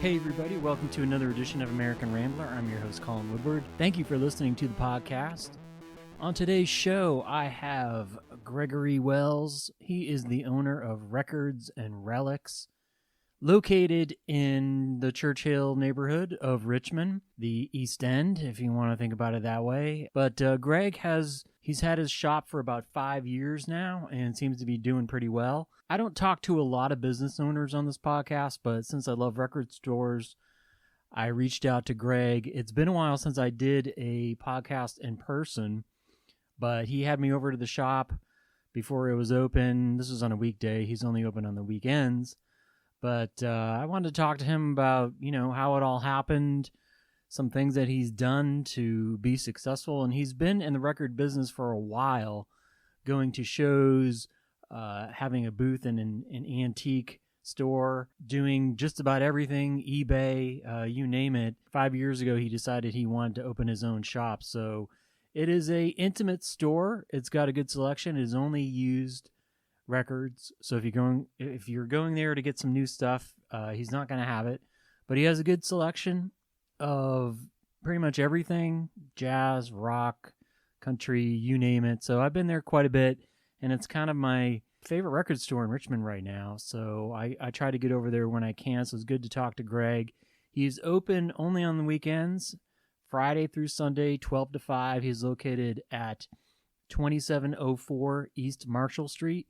Hey everybody, welcome to another edition of American Rambler. I'm your host, Colin Woodward. Thank you for listening to the podcast. On today's show, I have Gregory Wells. He is the owner of Records and Relics, located in the Churchill neighborhood of Richmond, the East End, if you want to think about it that way. But Greg he's had his shop for about 5 years now and seems to be doing pretty well. I don't talk to a lot of business owners on this podcast, but since I love record stores, I reached out to Greg. It's been a while since I did a podcast in person, but he had me over to the shop before it was open. This was on a weekday. He's only open on the weekends. But I wanted to talk to him about, how it all happened, some things that he's done to be successful. And he's been in the record business for a while, going to shows, having a booth in an antique store, doing just about everything, eBay, you name it. 5 years ago, he decided he wanted to open his own shop. So it is a intimate store. It's got a good selection. It is only used records. So if you're going there to get some new stuff, he's not going to have it. But he has a good selection of pretty much everything, jazz, rock, country, you name it. So I've been there quite a bit. And it's kind of my favorite record store in Richmond right now. So I try to get over there when I can. So it's good to talk to Greg. He's open only on the weekends, Friday through Sunday, 12 to 5. He's located at 2704 East Marshall Street.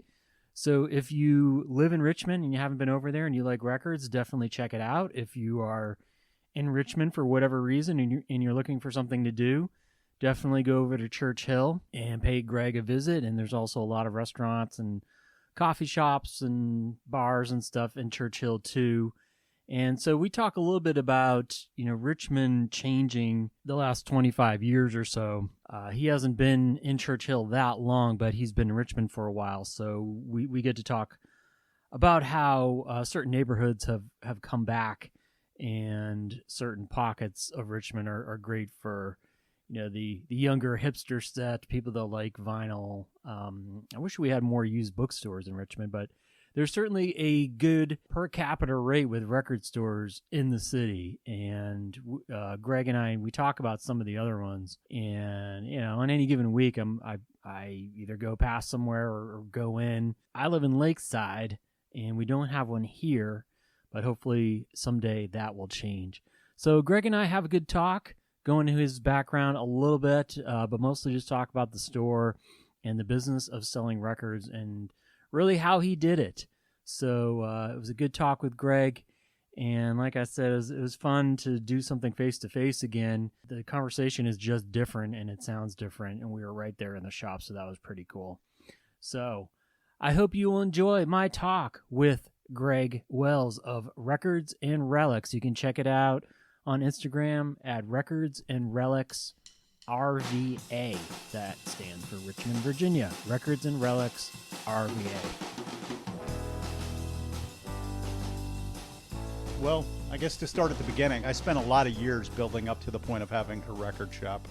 So if you live in Richmond and you haven't been over there and you like records, definitely check it out. If you are in Richmond for whatever reason and you're looking for something to do, definitely go over to Churchill and pay Greg a visit. And there's also a lot of restaurants and coffee shops and bars and stuff in Churchill too. And so we talk a little bit about, Richmond changing the last 25 years or so. He hasn't been in Churchill that long, but he's been in Richmond for a while. So we get to talk about how certain neighborhoods have come back and certain pockets of Richmond are great for the younger hipster set, people that like vinyl. I wish we had more used bookstores in Richmond, but there's certainly a good per capita rate with record stores in the city. And Greg and we talk about some of the other ones. And, on any given week, I either go past somewhere or go in. I live in Lakeside, and we don't have one here, but hopefully someday that will change. So Greg and I have a good talk, go into his background a little bit, but mostly just talk about the store and the business of selling records and really how he did it. So it was a good talk with Greg. And like I said, it was fun to do something face-to-face again. The conversation is just different and it sounds different. And we were right there in the shop, so that was pretty cool. So I hope you will enjoy my talk with Greg Wells of Records and Relics. You can check it out on Instagram at Records and Relics RVA. That stands for Richmond, Virginia. Records and Relics RVA. Well, I guess to start at the beginning, I spent a lot of years building up to the point of having a record shop,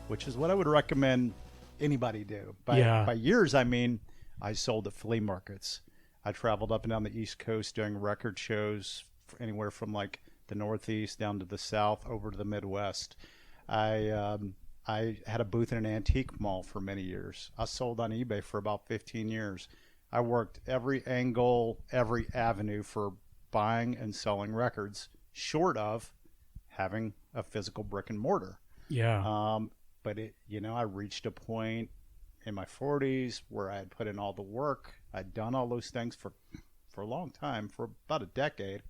which is what I would recommend anybody do. By years, I mean I sold at flea markets. I traveled up and down the East Coast doing record shows anywhere from like the Northeast down to the South over to the Midwest. I had a booth in an antique mall for many years. I sold on eBay for about 15 years. I worked every angle, every avenue for buying and selling records, short of having a physical brick and mortar. Yeah. But I reached a point in my 40s where I had put in all the work. I'd done all those things for a long time, for about a decade.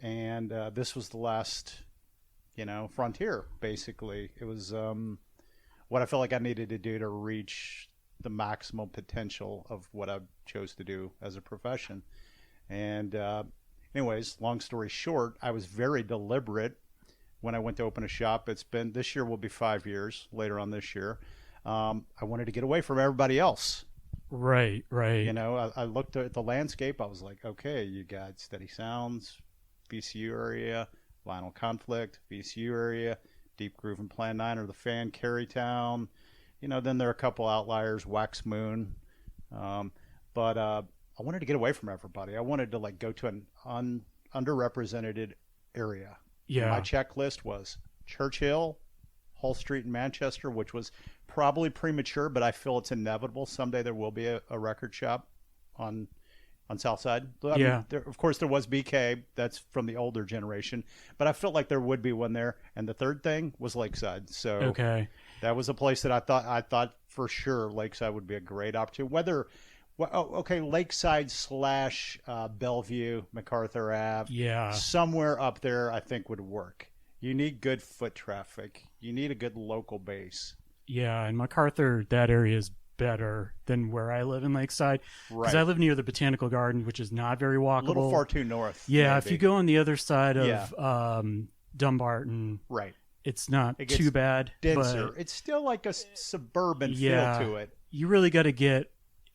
And this was the last, frontier, basically. It was what I felt like I needed to do to reach the maximum potential of what I chose to do as a profession. And anyways, long story short, I was very deliberate when I went to open a shop. This year will be 5 years, later on this year. I wanted to get away from everybody else. Right. I looked at the landscape. I was like, okay, you got Steady Sounds, VCU area, Vinyl Conflict, VCU area, Deep Groove and Plan 9 or the Fan, Carytown. Then there are a couple outliers, Wax Moon. But I wanted to get away from everybody. I wanted to go to an underrepresented area. Yeah. My checklist was Churchill, Hull Street in Manchester, which was probably premature, but I feel it's inevitable. Someday there will be a record shop on Southside. I mean, of course, there was BK. That's from the older generation, but I felt like there would be one there. And the third thing was Lakeside. So that was a place that I thought for sure Lakeside would be a great opportunity. Lakeside / Bellevue, MacArthur Ave, somewhere up there, I think would work. You need good foot traffic. You need a good local base. Yeah, and MacArthur, that area is better than where I live in Lakeside. Because Right. I live near the Botanical Garden, which is not very walkable. A little far too north. Yeah, maybe. if you go on the other side of Dumbarton, right, it's not it gets too bad. denser. But it's still like a suburban feel to it. You really got to get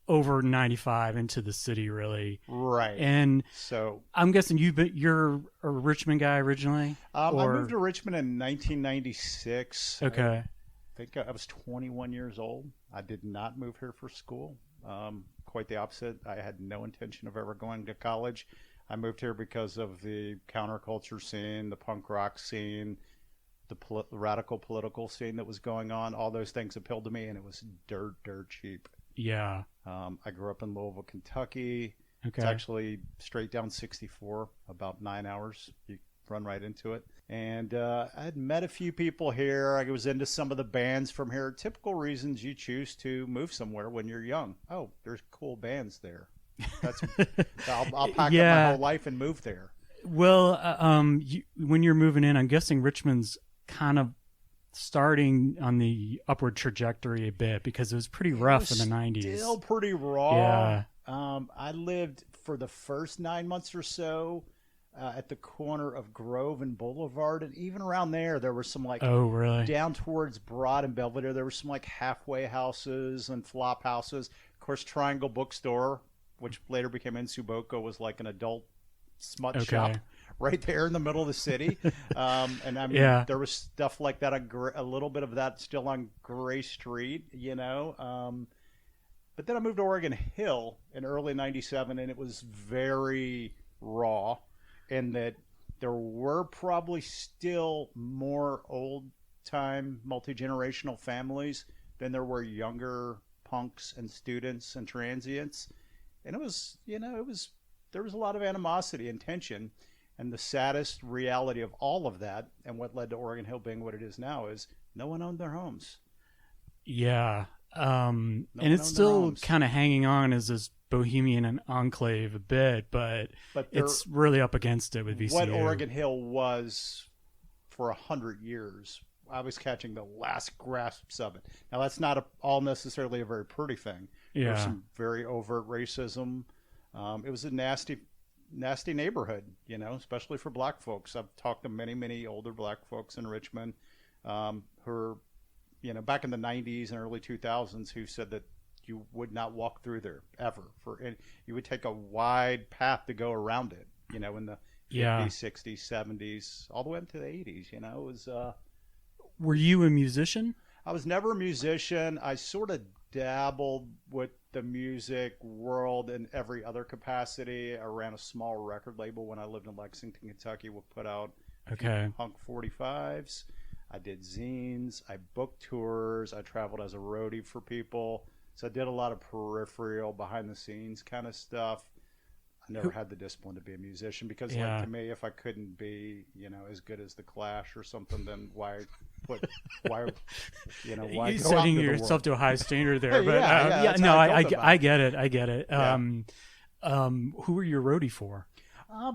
over 95 into the city, really. Right. And so I'm guessing you're a Richmond guy originally? I moved to Richmond in 1996. Okay. I think I was 21 years old. I did not move here for school. Quite the opposite. I had no intention of ever going to college. I moved here because of the counterculture scene, the punk rock scene, the radical political scene that was going on. All those things appealed to me, and it was dirt cheap. Yeah. I grew up in Louisville, Kentucky. Okay. It's actually straight down 64, about 9 hours. You run right into it. And I had met a few people here. I was into some of the bands from here. Typical reasons you choose to move somewhere when you're young. Oh, there's cool bands there. That's I'll pack up my whole life and move there. Well, when you're moving in, I'm guessing Richmond's kind of starting on the upward trajectory a bit because it was pretty rough in the 90s. Still pretty raw. Yeah. I lived for the first 9 months or so at the corner of Grove and Boulevard, and even around there were some down towards Broad and Belvedere, there were some like halfway houses and flop houses. Of course, Triangle Bookstore, which later became Insuboko, was like an adult smut shop right there in the middle of the city. And I mean, there was stuff like that, a little bit of that still on Gray Street, you know. But then I moved to Oregon Hill in early 97, and it was very raw in that there were probably still more old-time, multi-generational families than there were younger punks and students and transients. And it was, there was a lot of animosity and tension. And the saddest reality of all of that, and what led to Oregon Hill being what it is now, is no one owned their homes. Yeah. And it's still kind of hanging on as this bohemian enclave a bit, but it's really up against it with VCU. What Oregon Hill was for 100 years, I was catching the last grasps of it. Now, that's not all necessarily a very pretty thing. Yeah. There was some very overt racism. It was a nasty neighborhood, especially for black folks. I've talked to many, many older black folks in Richmond who are, back in the 90s and early 2000s, who said that you would not walk through there ever. You would take a wide path to go around it, in the 50s, 60s, 70s, all the way up to the 80s. It was. Were you a musician? I was never a musician. I sort of dabbled with the music world in every other capacity. I ran a small record label when I lived in Lexington, Kentucky. We put out punk 45s. I did zines. I booked tours. I traveled as a roadie for people. So I did a lot of peripheral, behind the scenes kind of stuff. I never had the discipline to be a musician because, to me, if I couldn't be, as good as the Clash or something, then why go setting yourself to a high standard there? But I get it. Who were you roadie for?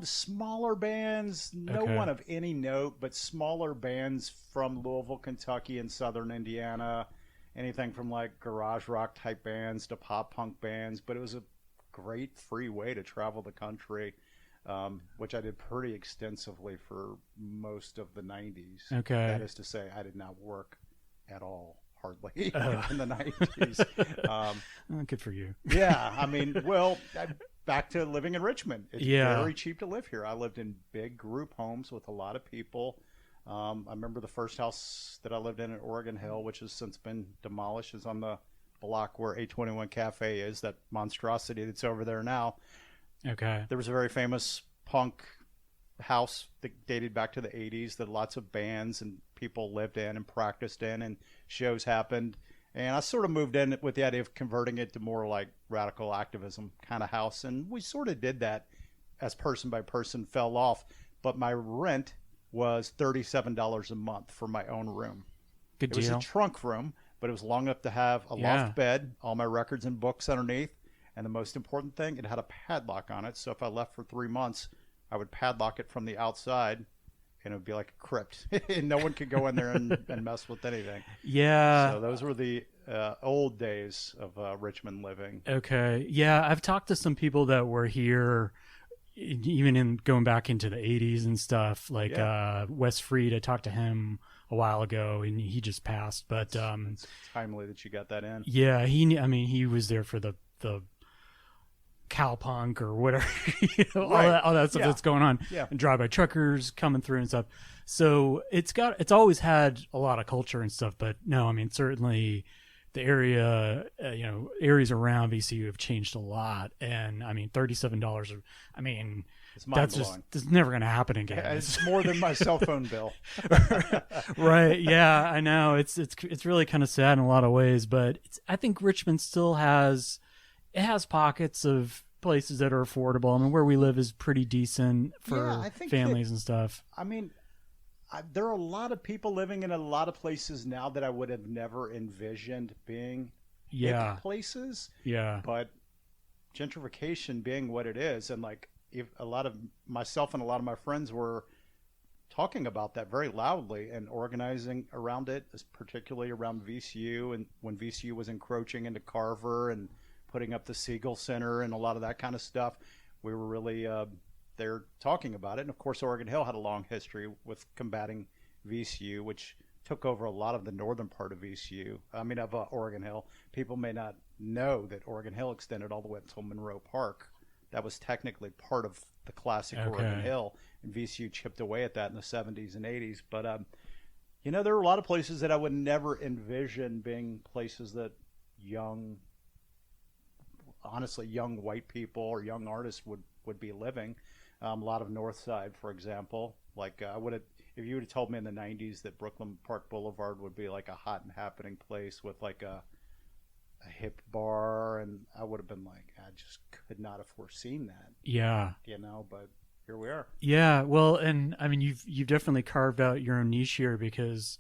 Smaller bands, no one of any note, but smaller bands from Louisville, Kentucky, and Southern Indiana. Anything from like garage rock type bands to pop punk bands, but it was a great free way to travel the country, which I did pretty extensively for most of the 90s. Okay. That is to say, I did not work at all, hardly, in the 90s. Good for you. Yeah, I mean, back to living in Richmond. It's very cheap to live here. I lived in big group homes with a lot of people. I remember the first house that I lived in Oregon Hill, which has since been demolished, is on the block where A21 Cafe is, that monstrosity that's over there now. Okay. There was a very famous punk house that dated back to the 80s that lots of bands and people lived in and practiced in, and shows happened. And I sort of moved in with the idea of converting it to more like radical activism kind of house. And we sort of did that as person by person fell off. But my rent was $37 a month for my own room. Good deal. It was a trunk room, but it was long enough to have a loft bed, all my records and books underneath. And the most important thing, it had a padlock on it. So if I left for 3 months, I would padlock it from the outside, and it would be like a crypt. And no one could go in there and mess with anything. Yeah. So those were the old days of Richmond living. Okay. Yeah, I've talked to some people that were here, even in going back into the 80s and stuff, like Wes Freed. I talked to him a while ago, and he just passed. But it's timely that you got that in. Yeah, he was there for the cowpunk or whatever, all that stuff that's going on, and drive-by truckers coming through and stuff. So it's always had a lot of culture and stuff. But no, I mean, certainly the area, areas around VCU have changed a lot. And I mean, $37. I mean, that's never going to happen again. Yeah, it's more than my cell phone bill. Right. Yeah, I know. It's really kind of sad in a lot of ways, but I think Richmond still has pockets of places that are affordable. I mean, where we live is pretty decent for families and stuff. I mean, there are a lot of people living in a lot of places now that I would have never envisioned being hip places. Yeah. But gentrification being what it is, and like if a lot of myself and a lot of my friends were talking about that very loudly and organizing around it, particularly around VCU, and when VCU was encroaching into Carver and putting up the Siegel Center and a lot of that kind of stuff, we were really there talking about it. And of course, Oregon Hill had a long history with combating VCU, which took over a lot of the northern part of VCU. I mean, of Oregon Hill. People may not know that Oregon Hill extended all the way up until Monroe Park. That was technically part of the classic Oregon Hill, and VCU chipped away at that in the 70s and 80s. But there are a lot of places that I would never envision being places that young white people or young artists would be living. A lot of North Side, for example. Like if you would have told me in the 90s that Brooklyn Park Boulevard would be like a hot and happening place with like a hip bar, and I would have been like, I just could not have foreseen that. Yeah. But here we are. Yeah. Well, and I mean, you've definitely carved out your own niche here, because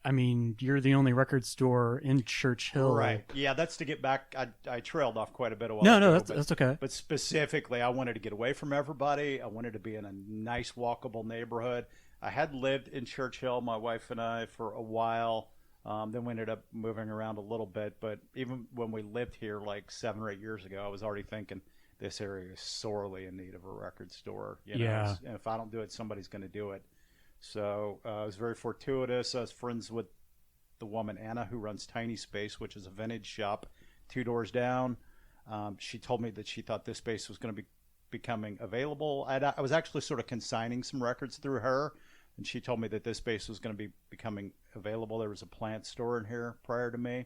I mean, you're the only record store in Church Hill. Right. Yeah, that's to get back. I trailed off quite a bit a while ago. No, that's okay. But specifically, I wanted to get away from everybody. I wanted to be in a nice, walkable neighborhood. I had lived in Church Hill, my wife and I, for a while. Then we ended up moving around a little bit. But even when we lived here like 7 or 8 years ago, I was already thinking this area is sorely in need of a record store. And if I don't do it, somebody's going to do it. So it was very fortuitous. I was friends with the woman, Anna, who runs Tiny Space, which is a vintage shop 2 doors down. She told me that she thought this space was going to be becoming available. I was actually sort of consigning some records through her, and she told me that this space was going to be becoming available. There was a plant store in here prior to me,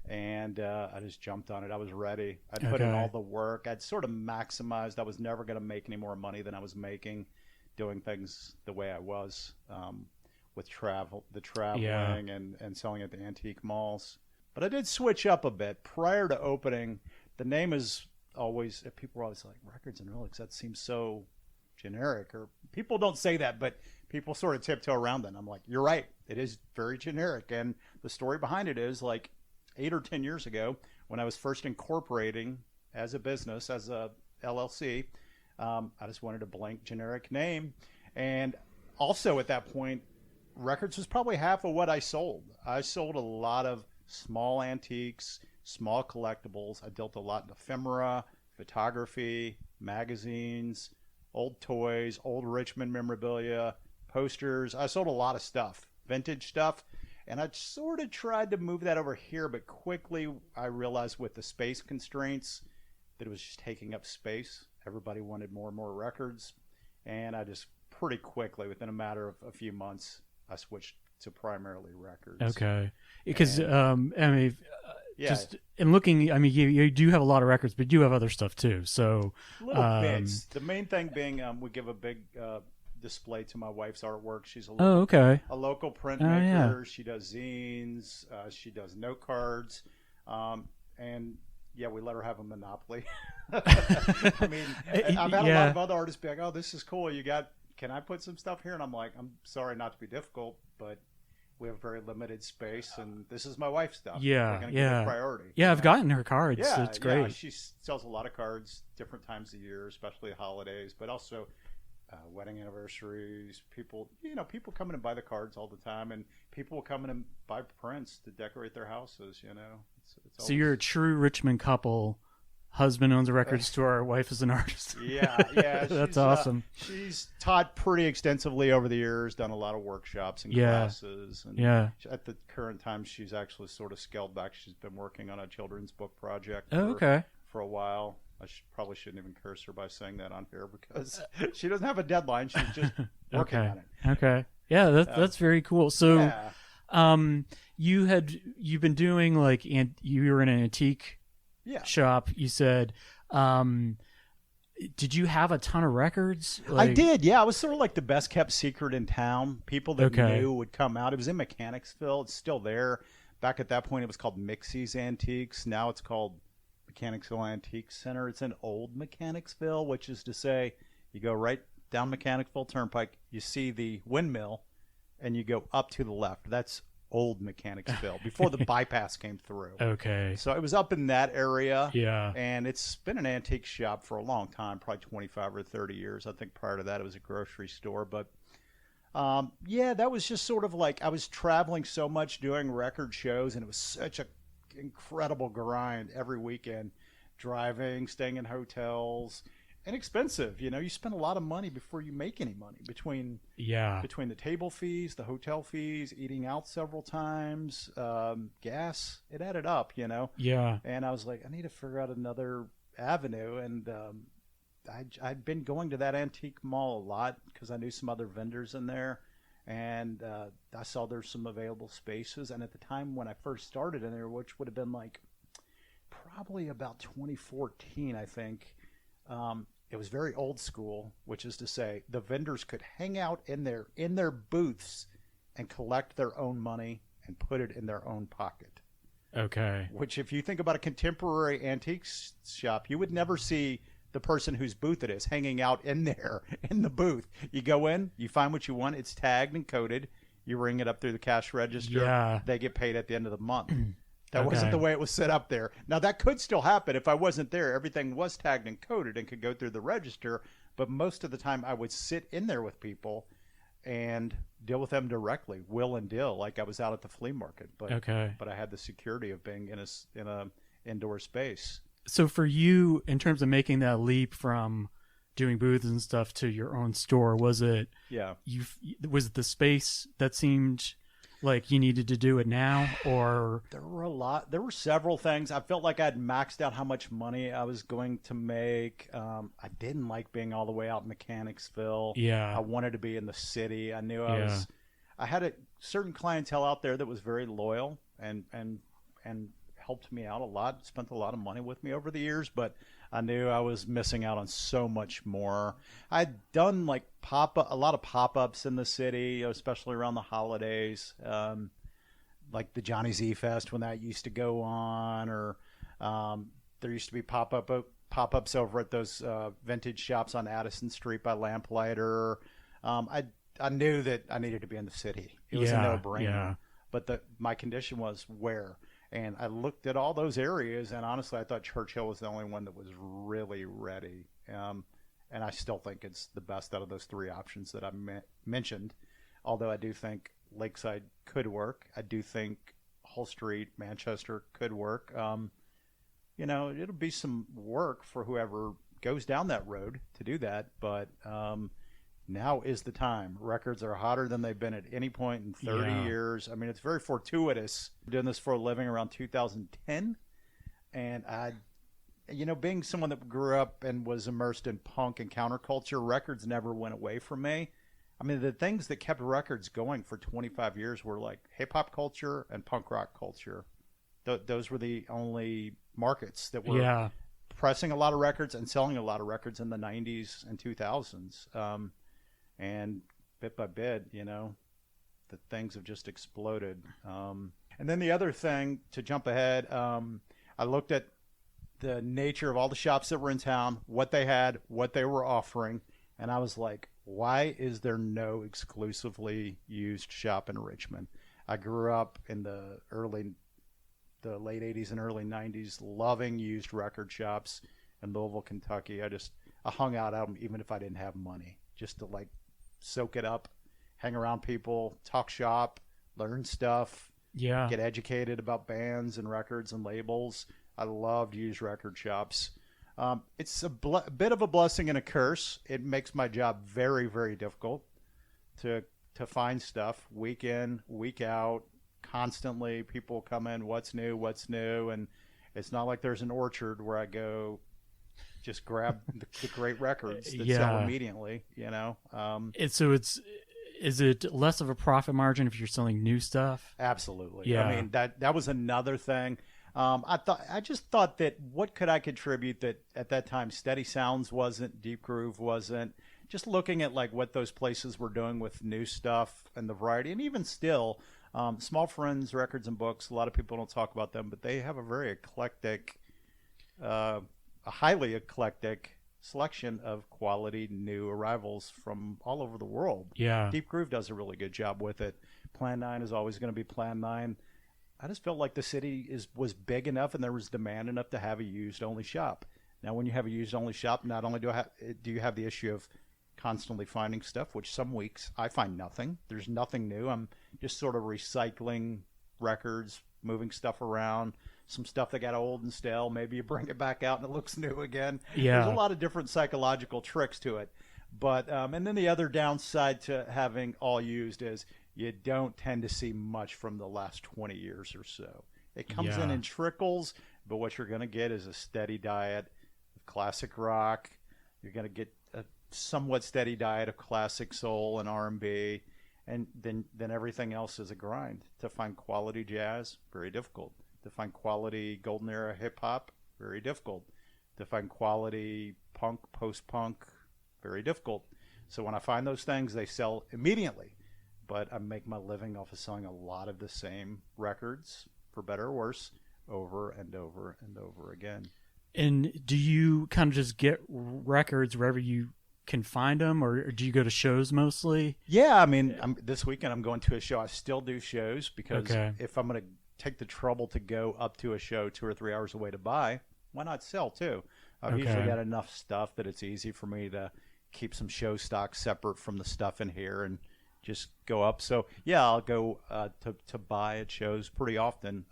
and I just jumped on it. I was ready. I'd put in all the work. I'd sort of maximized. I was never going to make any more money than I was making doing things the way I was with traveling and selling at the antique malls. But I did switch up a bit. Prior to opening, the name is always, people were always like, Records and Relics, that seems so generic. Or people don't say that, but people sort of tiptoe around that. And I'm like, you're right, it is very generic. And the story behind it is like 8 or 10 years ago, when I was first incorporating as a business, as a LLC, I just wanted a blank generic name. And also at that point, records was probably half of what I sold. I sold a lot of small antiques, small collectibles. I dealt a lot in ephemera, photography, magazines, old toys, old Richmond memorabilia, posters. I sold a lot of stuff, vintage stuff. And I sort of tried to move that over here, but quickly I realized with the space constraints that it was just taking up space. Everybody wanted more and more records. And I just pretty quickly, within a matter of a few months, I switched to primarily records. Okay. Because, I mean, Yeah. Just in looking, I mean, you do have a lot of records, but you have other stuff too. So Little bits. The main thing being, we give a big display to my wife's artwork. She's a Oh, okay. a local printmaker. Yeah. She does zines. She does note cards. And yeah, we let her have a monopoly. I mean, I've had a lot of other artists be like, "Oh, this is cool. Can I put some stuff here?" And I'm like, "I'm sorry not to be difficult, but we have very limited space, and this is my wife's stuff. Yeah, We're gonna give it priority." Yeah, I've gotten her cards. Yeah, It's great. Yeah, she sells a lot of cards, different times of year, especially holidays, but also wedding anniversaries. People come in and buy the cards all the time, and people will come in and buy prints to decorate their houses. It's So you're a true Richmond couple. Husband owns a record store. Wife is an artist. Yeah. That's awesome. She's taught pretty extensively over the years, done a lot of workshops and classes. And at the current time, she's actually sort of scaled back. She's been working on a children's book project for a while. I probably shouldn't even curse her by saying that on here because she doesn't have a deadline. She's just working on it. Okay. Yeah, that's very cool. So, you've been doing like, you were in an antique shop. You said, did you have a ton of records? I did. Yeah, I was sort of like the best kept secret in town. People that knew would come out. It was in Mechanicsville. It's still there. Back at that point, it was called Mixie's Antiques. Now it's called Mechanicsville Antique Center. It's in Old Mechanicsville, which is to say, you go right down Mechanicsville Turnpike, you see the windmill, and you go up to the left. That's Old Mechanicsville before the bypass came through. Okay. So it was up in that area. Yeah. And it's been an antique shop for a long time, probably 25 or 30 years. I think prior to that it was a grocery store. But that was just sort of like I was traveling so much doing record shows, and it was such a incredible grind every weekend, driving, staying in hotels, and expensive. You spend a lot of money before you make any money between the table fees, the hotel fees, eating out several times, gas. It added up. Yeah. And I was like, I need to figure out another avenue. And I'd been going to that antique mall a lot because I knew some other vendors in there. And I saw there's some available spaces. And at the time when I first started in there, which would have been like probably about 2014, I think, it was very old school, which is to say the vendors could hang out in their booths and collect their own money and put it in their own pocket. Okay. Which, if you think about a contemporary antique shop, you would never see the person whose booth it is hanging out in there in the booth. You go in, you find what you want. It's tagged and coded. You ring it up through the cash register. Yeah. They get paid at the end of the month. That wasn't the way it was set up there. Now, that could still happen if I wasn't there. Everything was tagged and coded and could go through the register. But most of the time, I would sit in there with people and deal with them directly, will and deal, like I was out at the flea market. But I had the security of being in a indoor space. So for you, in terms of making that leap from doing booths and stuff to your own store, was it was it the space that seemed like you needed to do it now, or there were several things. I felt like I'd maxed out how much money I was going to make. I didn't like being all the way out in Mechanicsville. I wanted to be in the city. I knew I had a certain clientele out there that was very loyal and helped me out a lot, spent a lot of money with me over the years, but I knew I was missing out on so much more. I'd done like a lot of pop-ups in the city, especially around the holidays, like the Johnny Z Fest when that used to go on, or there used to be pop-ups over at those vintage shops on Addison Street by Lamplighter. I knew that I needed to be in the city. It was a no-brainer. But my condition was where. And I looked at all those areas, and honestly, I thought Churchill was the only one that was really ready. And I still think it's the best out of those three options that I mentioned, although I do think Lakeside could work. I do think Hull Street, Manchester could work. It'll be some work for whoever goes down that road to do that, but now is the time. Records are hotter than they've been at any point in 30 years. I mean, it's very fortuitous. I'm doing this for a living around 2010. And being someone that grew up and was immersed in punk and counterculture, records never went away from me. I mean, the things that kept records going for 25 years were like hip hop culture and punk rock culture. those were the only markets that were Yeah. pressing a lot of records and selling a lot of records in the 90s and 2000s. And bit by bit, the things have just exploded. And then the other thing, to jump ahead, I looked at the nature of all the shops that were in town, what they had, what they were offering, and I was like, why is there no exclusively used shop in Richmond? I grew up in the late 80s and early 90s loving used record shops in Louisville, Kentucky. I hung out at them even if I didn't have money, just to like soak it up, hang around people, talk shop, learn stuff, get educated about bands and records and labels. I loved used record shops. It's a bit of a blessing and a curse. It makes my job very, very difficult to find stuff week in, week out. Constantly people come in, what's new, and it's not like there's an orchard where I go just grab the great records that sell immediately, Is it less of a profit margin if you're selling new stuff? Absolutely. Yeah. I mean, that was another thing. I just thought that what could I contribute that at that time Steady Sounds wasn't, Deep Groove wasn't. Just looking at like what those places were doing with new stuff and the variety, and even still, Small Friends Records and Books. A lot of people don't talk about them, but they have a very eclectic, a highly eclectic selection of quality new arrivals from all over the world. Yeah. Deep Groove does a really good job with it. Plan 9 is always going to be Plan 9. I just felt like the city was big enough and there was demand enough to have a used only shop. Now, when you have a used only shop, not only do you have the issue of constantly finding stuff, which some weeks I find nothing. There's nothing new. I'm just sort of recycling records, moving stuff around. Some stuff that got old and stale, maybe you bring it back out and it looks new again. Yeah. There's a lot of different psychological tricks to it. But and then the other downside to having all used is you don't tend to see much from the last 20 years or so. It comes in trickles, but what you're going to get is a steady diet of classic rock. You're going to get a somewhat steady diet of classic soul and R&B, and then everything else is a grind. To find quality jazz, very difficult. To find quality golden era hip hop, very difficult. To find quality punk, post-punk, very difficult. So when I find those things, they sell immediately. But I make my living off of selling a lot of the same records, for better or worse, over and over and over again. And do you kind of just get records wherever you can find them, or do you go to shows mostly? Yeah, I mean, this weekend I'm going to a show. I still do shows because if I'm going to take the trouble to go up to a show 2 or 3 hours away to buy, why not sell too? I've usually got enough stuff that it's easy for me to keep some show stock separate from the stuff in here and just go up. So yeah, I'll go to buy at shows pretty often.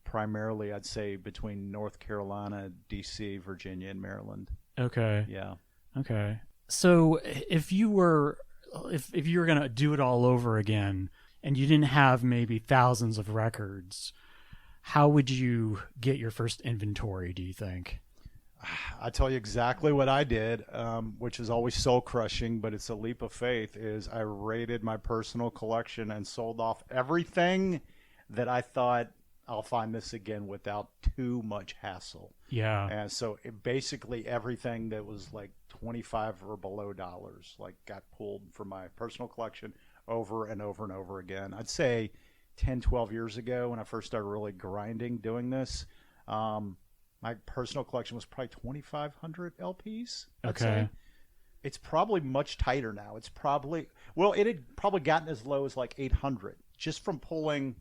Primarily, I'd say between North Carolina, D.C., Virginia, and Maryland. Okay. Yeah. Okay. So if you were going to do it all over again and you didn't have maybe thousands of records, how would you get your first inventory, do you think? I tell you exactly what I did, which is always soul crushing, but it's a leap of faith, is I raided my personal collection and sold off everything that I thought I'll find this again without too much hassle. Yeah. And so basically everything that was like $25 or below dollars, like got pulled from my personal collection over and over and over again. I'd say 10, 12 years ago when I first started really grinding doing this, my personal collection was probably 2,500 LPs. I'd say. It's probably much tighter now. It's probably, it had probably gotten as low as like 800 just from pulling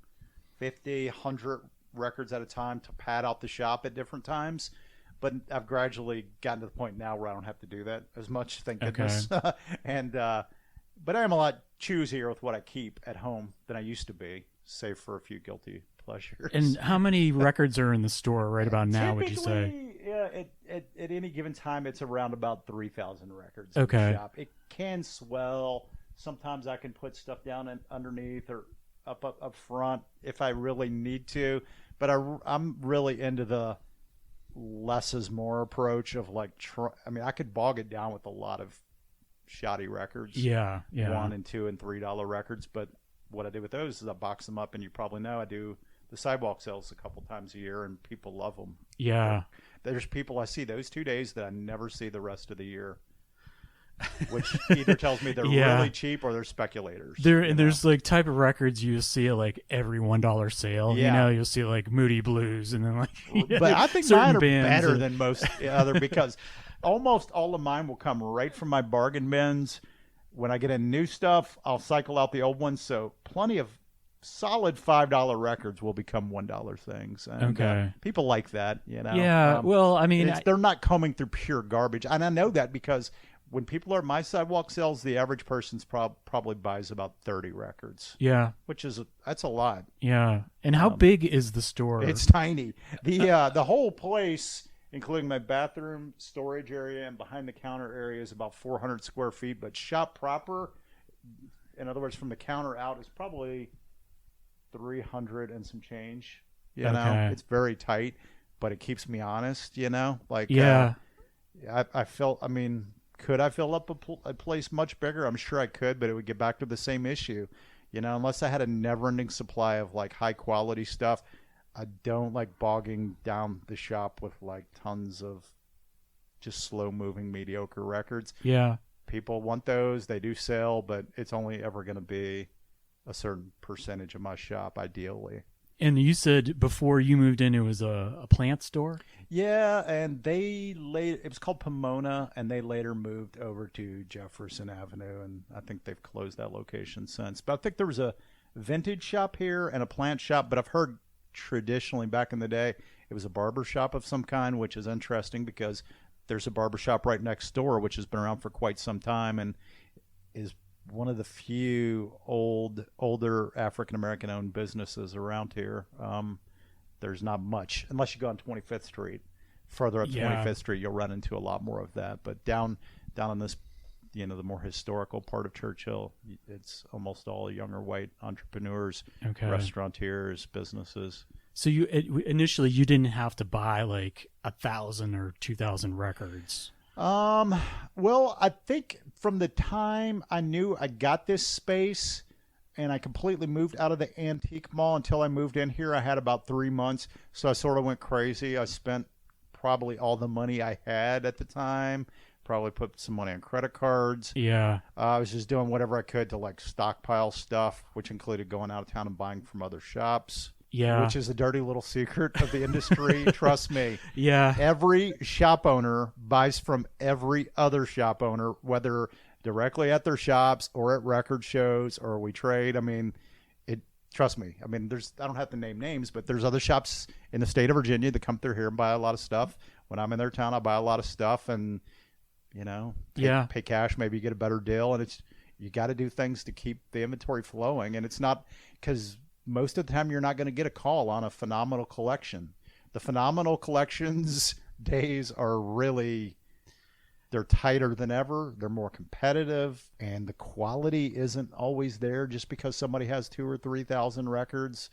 50, 100 records at a time to pad out the shop at different times. But I've gradually gotten to the point now where I don't have to do that as much, thank goodness. And but I am a lot choosier with what I keep at home than I used to be, save for a few guilty pleasures. And how many records are in the store right about now, would you say? Yeah, at any given time, it's around about 3,000 records in the shop. It can swell. Sometimes I can put stuff down and underneath or up front if I really need to. But I'm really into the less is more approach of like, I could bog it down with a lot of shoddy records. Yeah. $1 and $2 and $3 records. But what I do with those is I box them up, and you probably know I do the sidewalk sales a couple times a year, and people love them. Yeah. There's people I see those 2 days that I never see the rest of the year, which either tells me they're really cheap or they're speculators. There's like type of records you see at like every $1 sale. Yeah. You know, you'll see like Moody Blues, and then like but I think certain mine are bands better than most other because almost all of mine will come right from my bargain bins. When I get in new stuff, I'll cycle out the old ones. So plenty of solid $5 records will become $1 things. And, people like that, you know. Yeah. Well, I mean, they're not combing through pure garbage, and I know that because when people are at my sidewalk sales, the average person's probably buys about 30 records. Yeah. Which is that's a lot. Yeah. And how big is the store? It's tiny. The whole place, including my bathroom, storage area, and behind the counter area, is about 400 square feet. But shop proper, in other words, from the counter out, is probably 300 and some change. You know, it's very tight, but it keeps me honest. You know, like I felt. I mean, could I fill up a place much bigger? I'm sure I could, but it would get back to the same issue. You know, unless I had a never-ending supply of like high-quality stuff. I don't like bogging down the shop with like tons of just slow-moving, mediocre records. Yeah. People want those. They do sell, but it's only ever going to be a certain percentage of my shop, ideally. And you said before you moved in, it was a plant store? Yeah, and it was called Pomona, and they later moved over to Jefferson Avenue, and I think they've closed that location since. But I think there was a vintage shop here and a plant shop, but I've heard traditionally back in the day it was a barber shop of some kind, which is interesting because there's a barber shop right next door which has been around for quite some time and is one of the few older African American owned businesses around here. There's not much unless you go on 25th Street. Further up 25th Street you'll run into a lot more of that, but down in this, you know, the more historical part of Churchill, it's almost all younger white entrepreneurs, restaurateurs, businesses. So initially you didn't have to buy like 1,000 or 2,000 records. Well, I think from the time I knew I got this space and I completely moved out of the antique mall until I moved in here, I had about 3 months. So I sort of went crazy. I spent probably all the money I had at the time. Probably put some money on credit cards. Yeah. I was just doing whatever I could to like stockpile stuff, which included going out of town and buying from other shops. Yeah. Which is a dirty little secret of the industry. Trust me. Yeah. Every shop owner buys from every other shop owner, whether directly at their shops or at record shows or we trade. I mean, trust me. I mean, I don't have to name names, but there's other shops in the state of Virginia that come through here and buy a lot of stuff. When I'm in their town, I buy a lot of stuff and, you know, pay cash. Maybe you get a better deal. And you got to do things to keep the inventory flowing. And it's not because most of the time you're not going to get a call on a phenomenal collection. The phenomenal collections days are really, they're tighter than ever. They're more competitive, and the quality isn't always there just because somebody has 2,000 or 3,000 records.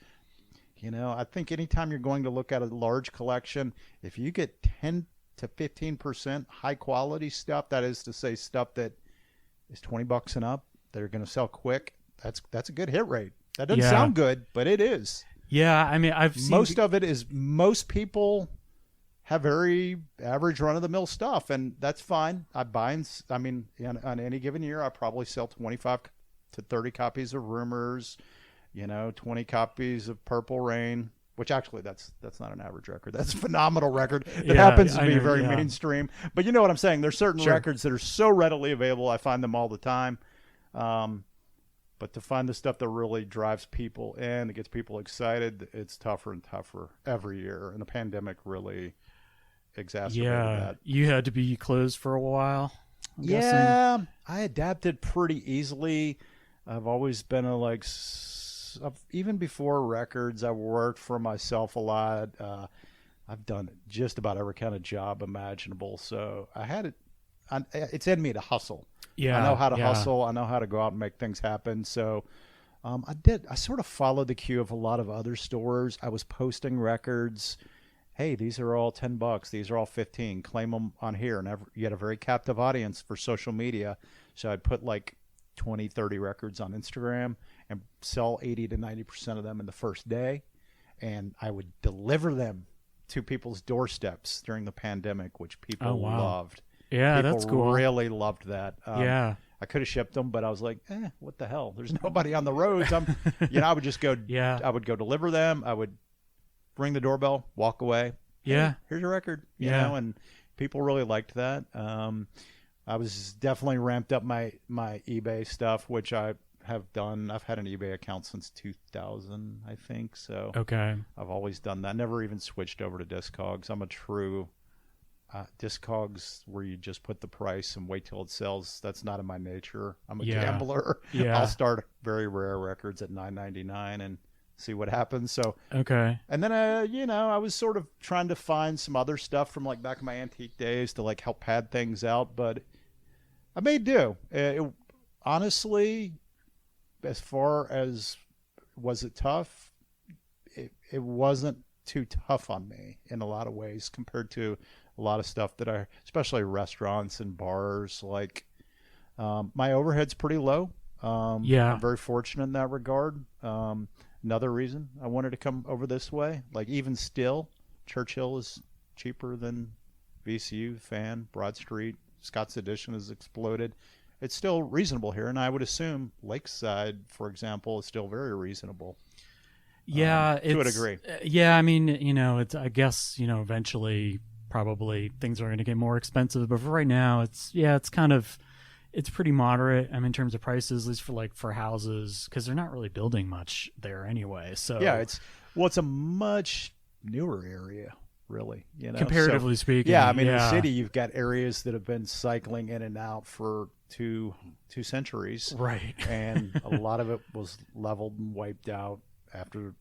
You know, I think anytime you're going to look at a large collection, if you get 10 to 15% high quality stuff, that is to say stuff that is $20 and up, that are going to sell quick, that's a good hit rate. That doesn't sound good, but it is. Yeah, I mean, I've seen most of it is, most people have very average run-of-the-mill stuff, and that's fine. I mean, on any given year, I probably sell 25 to 30 copies of Rumors, 20 copies of Purple Rain, which actually that's not an average record. That's a phenomenal record. It happens to be very mainstream. But you know what I'm saying? There's certain records that are so readily available. I find them all the time. But to find the stuff that really drives people in, it gets people excited, it's tougher and tougher every year. And the pandemic really exacerbated that. You had to be closed for a while. I'm guessing. I adapted pretty easily. I've always been even before records, I worked for myself a lot. I've done just about every kind of job imaginable. So I had it. It's in me to hustle. Yeah, I know how to hustle. I know how to go out and make things happen. So I sort of followed the cue of a lot of other stores. I was posting records. Hey, these are all $10. These are all 15. Claim them on here. And you had a very captive audience for social media. So I'd put like 20, 30 records on Instagram and sell 80 to 90% of them in the first day. and I would deliver them to people's doorsteps during the pandemic, which people loved. Yeah, people that's cool. Really loved that. Yeah. I could have shipped them, but I was like, what the hell? There's nobody on the roads. I would just go. Yeah. I would go deliver them. I would ring the doorbell, walk away. Yeah. Hey, here's your record. You know, and people really liked that. I was definitely ramped up my eBay stuff, which I have done. I've had an eBay account since 2000, I think. So okay, I've always done that. Never even switched over to Discogs. I'm a true Discogs where you just put the price and wait till it sells. That's not in my nature. I'm a gambler. Yeah. I'll start very rare records at $9.99 and see what happens. So okay, and then I was sort of trying to find some other stuff from like back in my antique days to like help pad things out, but I made do. Honestly, as far as was it tough, it wasn't too tough on me in a lot of ways compared to a lot of stuff that especially restaurants and bars, like my overhead's pretty low. I'm very fortunate in that regard. Another reason I wanted to come over this way, like even still, Churchill is cheaper than VCU, Fan, Broad Street. Scott's Edition has exploded. It's still reasonable here, and I would assume Lakeside, for example, is still very reasonable. Yeah, to a degree. Yeah, I mean, it's. I guess eventually, probably things are going to get more expensive, but for right now, it's pretty moderate. I mean, in terms of prices, at least for houses, because they're not really building much there anyway. So yeah, it's a much newer area. Really, comparatively speaking. Yeah, I mean, in the city, you've got areas that have been cycling in and out for two centuries, right? And a lot of it was leveled and wiped out after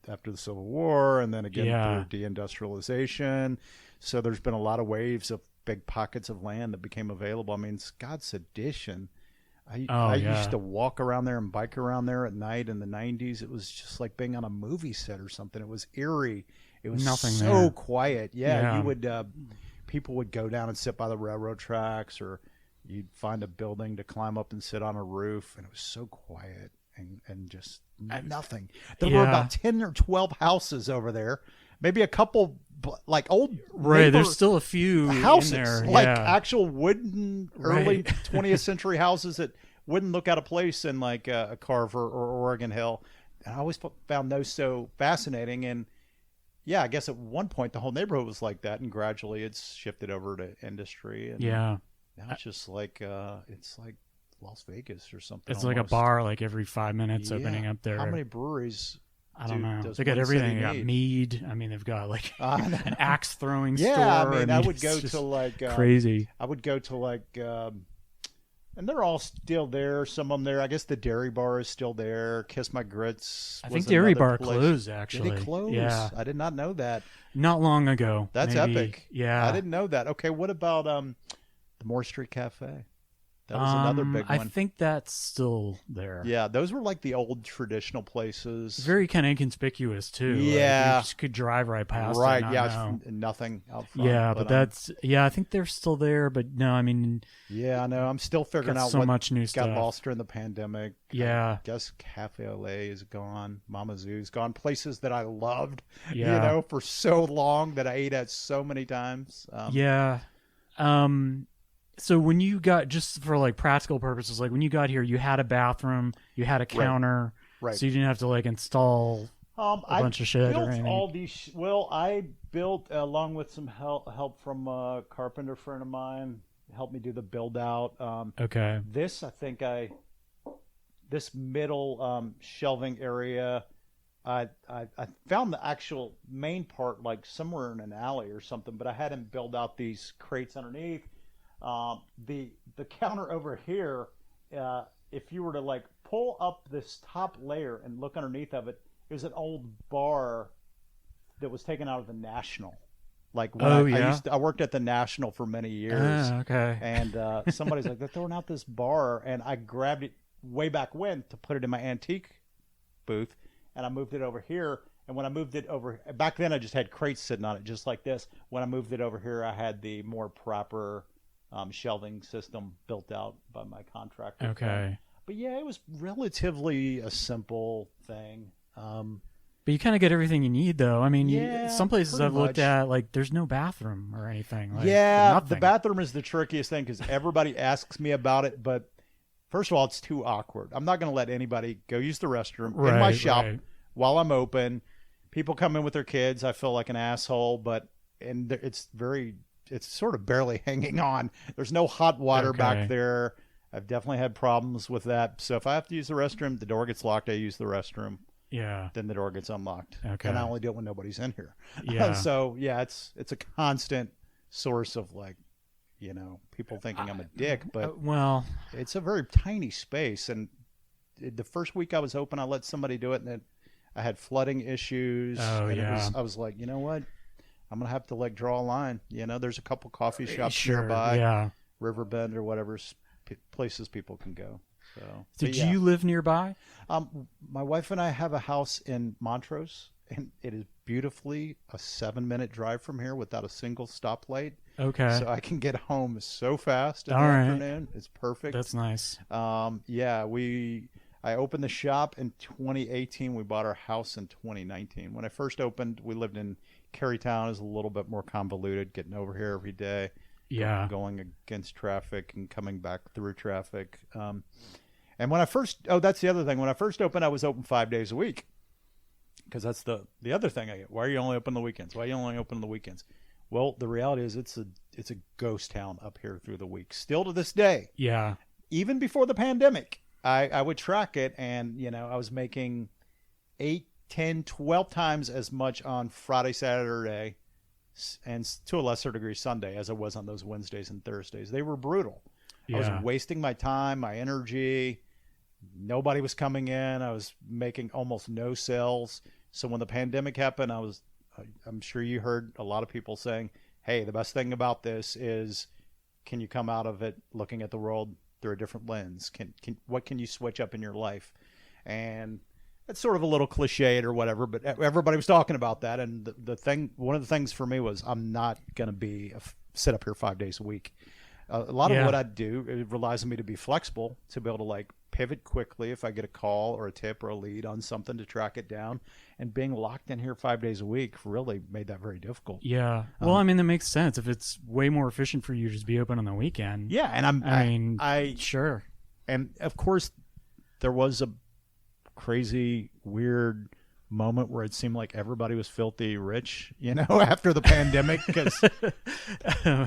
the Civil War, and then again through deindustrialization. So there's been a lot of waves of big pockets of land that became available. I mean, Scott's Edition. I used to walk around there and bike around there at night in the 90s. It was just like being on a movie set or something. It was eerie. It was so quiet. Yeah, you would people would go down and sit by the railroad tracks, or you'd find a building to climb up and sit on a roof, and it was so quiet and just nothing. There were about 10 or 12 houses over there, maybe a couple like old there's still a few houses in there. like actual wooden early 20th century houses that wouldn't look out of place in like a Carver or Oregon Hill. And I always found those so fascinating. And I guess at one point the whole neighborhood was like that, and gradually it's shifted over to industry. And now it's just like it's like Las Vegas or something. It's almost like a bar, like every 5 minutes opening up there. How many breweries? I don't know. They got everything. They got mead. I mean, they've got like an axe throwing store. I mean, I would go to like crazy. I would go to like, and they're all still there. Some of them there. I guess the Dairy Bar is still there. Kiss My Grits. I think Dairy Bar closed actually. Did it close? Yeah, I did not know that. Not long ago. That's maybe. Epic. Yeah, I didn't know that. Okay, what about the Moore Street Cafe? That was another big one. I think that's still there. Yeah, those were like the old traditional places. Very kind of inconspicuous too. Yeah, like you just could drive right past. Right. Know. Nothing out front. Yeah, but that's I think they're still there. But no, I mean. Yeah, I know. I'm still figuring out so much new stuff. Got lost during the pandemic. Yeah. I guess Cafe Olay is gone. Mama Zoo's gone. Places that I loved. Yeah. For so long that I ate at so many times. So when you got, just for like practical purposes, like when you got here, you had a bathroom, you had a counter, right? So you didn't have to like install a bunch of shit or anything. All these. Well, I built along with some help from a carpenter friend of mine. Helped me do the build out. Okay. This this middle shelving area. I found the actual main part like somewhere in an alley or something, but I had him build out these crates underneath. The counter over here, if you were to like pull up this top layer and look underneath of it, it was an old bar that was taken out of the National. Like when I worked at the National for many years. Okay. And somebody's like, they're throwing out this bar, and I grabbed it way back when to put it in my antique booth, and I moved it over here. And when I moved it over back then, I just had crates sitting on it, just like this. When I moved it over here, I had the more proper shelving system built out by my contractor. Okay. But yeah, it was relatively a simple thing. But you kind of get everything you need, though. I mean, Yeah, some places pretty I've looked much. at, like, there's no bathroom or anything. Like, Yeah, the nothing. bathroom is the trickiest thing because everybody asks me about it. But first of all, it's too awkward. I'm not going to let anybody go use the restroom in my shop while I'm open. People come in with their kids. I feel like an asshole, but it's sort of barely hanging on. There's no hot water back there. I've definitely had problems with that. So if I have to use the restroom, the door gets locked. I use the restroom. Yeah. Then the door gets unlocked. Okay. And I only do it when nobody's in here. Yeah. So yeah, it's a constant source of like, people thinking I'm a dick, but well, it's a very tiny space. And the first week I was open, I let somebody do it, and I had flooding issues. Oh, and yeah. I was like, you know what? I'm gonna have to like draw a line. There's a couple coffee shops nearby, nearby, Riverbend or whatever places people can go. So, do you live nearby? My wife and I have a house in Montrose, and it is beautifully a 7-minute drive from here without a single stoplight. Okay. So I can get home so fast in the All right. afternoon. It's perfect. That's nice. Yeah, I opened the shop in 2018. We bought our house in 2019. When I first opened, we lived in Carytown. It was a little bit more convoluted, getting over here every day. Yeah. Going against traffic and coming back through traffic. And when I that's the other thing. When I first opened, I was open 5 days a week. Because that's the other thing I get. Why are you only open on the weekends? Why are you only open on the weekends? Well, the reality is it's a ghost town up here through the week. Still to this day. Yeah. Even before the pandemic, I would track it, and I was making 8, 10, 12 times as much on Friday, Saturday, and to a lesser degree Sunday as I was on those Wednesdays and Thursdays. They were brutal. Yeah. I was wasting my time, my energy. Nobody was coming in. I was making almost no sales. So when the pandemic happened, I'm sure you heard a lot of people saying, hey, the best thing about this is, can you come out of it looking at the world through a different lens? What can you switch up in your life? And it's sort of a little cliched or whatever, but everybody was talking about that. And one of the things for me was, I'm not going to sit up here 5 days a week. A lot of what I do, it relies on me to be flexible, to be able to like pivot quickly if I get a call or a tip or a lead on something, to track it down. And being locked in here 5 days a week really made that very difficult. Yeah. Well, I mean, that makes sense. If it's way more efficient for you to just be open on the weekend. Yeah. And I sure. And of course, there was a crazy, weird moment where it seemed like everybody was filthy rich, after the pandemic, because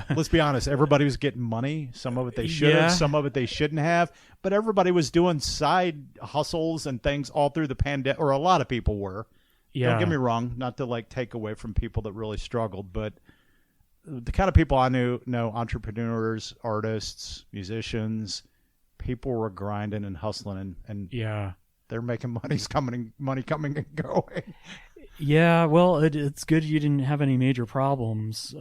let's be honest, everybody was getting money. Some of it they should have, some of it they shouldn't have, but everybody was doing side hustles and things all through the pandemic, or a lot of people were. Don't get me wrong, not to like take away from people that really struggled, but the kind of people I know, entrepreneurs, artists, musicians, people were grinding and hustling, and they're making money coming and going. Yeah, well, it's good you didn't have any major problems.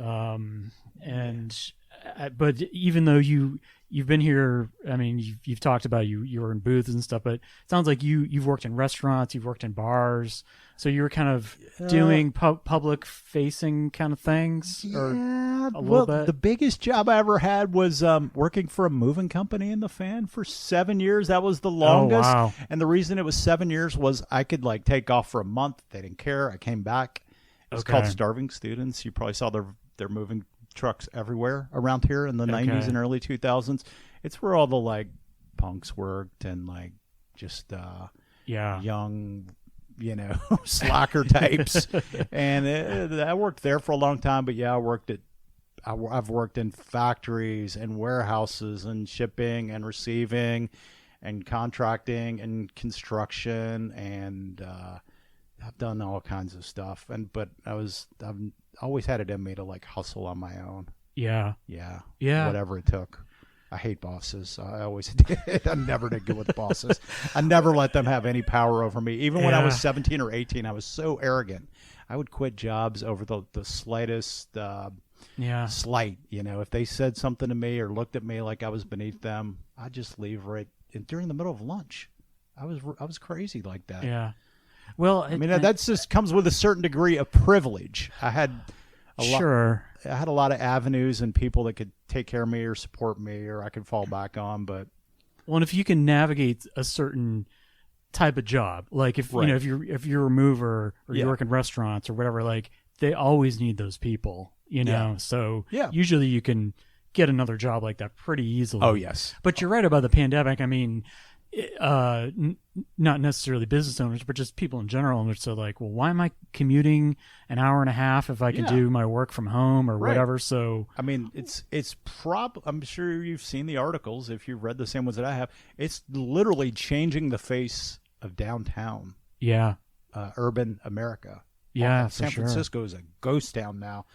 But even though you've been here, I mean, you've talked about you were in booths and stuff, but it sounds like you've worked in restaurants, you've worked in bars, so you were kind of doing public facing kind of things, or a little bit. The biggest job I ever had was working for a moving company in the fan for 7 years. That was the longest. Oh, wow. And the reason it was 7 years was I could like take off for a month. They didn't care. I came back. It was called Starving Students. You probably saw their moving trucks everywhere around here in the 90s and early 2000s. It's where all the like punks worked, and like just young, slacker types. And I worked there for a long time, but I've worked in factories and warehouses and shipping and receiving and contracting and construction, and I've done all kinds of stuff. But I've always had it in me to like hustle on my own. Yeah. Whatever it took. I hate bosses. I always did. I never did good with bosses. I never let them have any power over me. Even when I was 17 or 18, I was so arrogant. I would quit jobs over the slightest slight. If they said something to me or looked at me like I was beneath them, I'd just leave right during the middle of lunch. I was crazy like that. Yeah. Well, I mean, that just comes with a certain degree of privilege. I had a lot of avenues and people that could take care of me or support me, or I could fall back on. But well, and if you can navigate a certain type of job. Like if Right. if you're a mover or you Yeah. work in restaurants or whatever, like they always need those people, Yeah. So Yeah. usually you can get another job like that pretty easily. Oh, yes. But you're right about the pandemic. I mean, not necessarily business owners, but just people in general. And so like, well, why am I commuting an hour and a half if I can Yeah. do my work from home or Right. whatever? So I mean, I'm sure you've seen the articles if you've read the same ones that I have. It's literally changing the face of downtown, yeah, urban America. yeah, San for sure. Francisco is a ghost town now,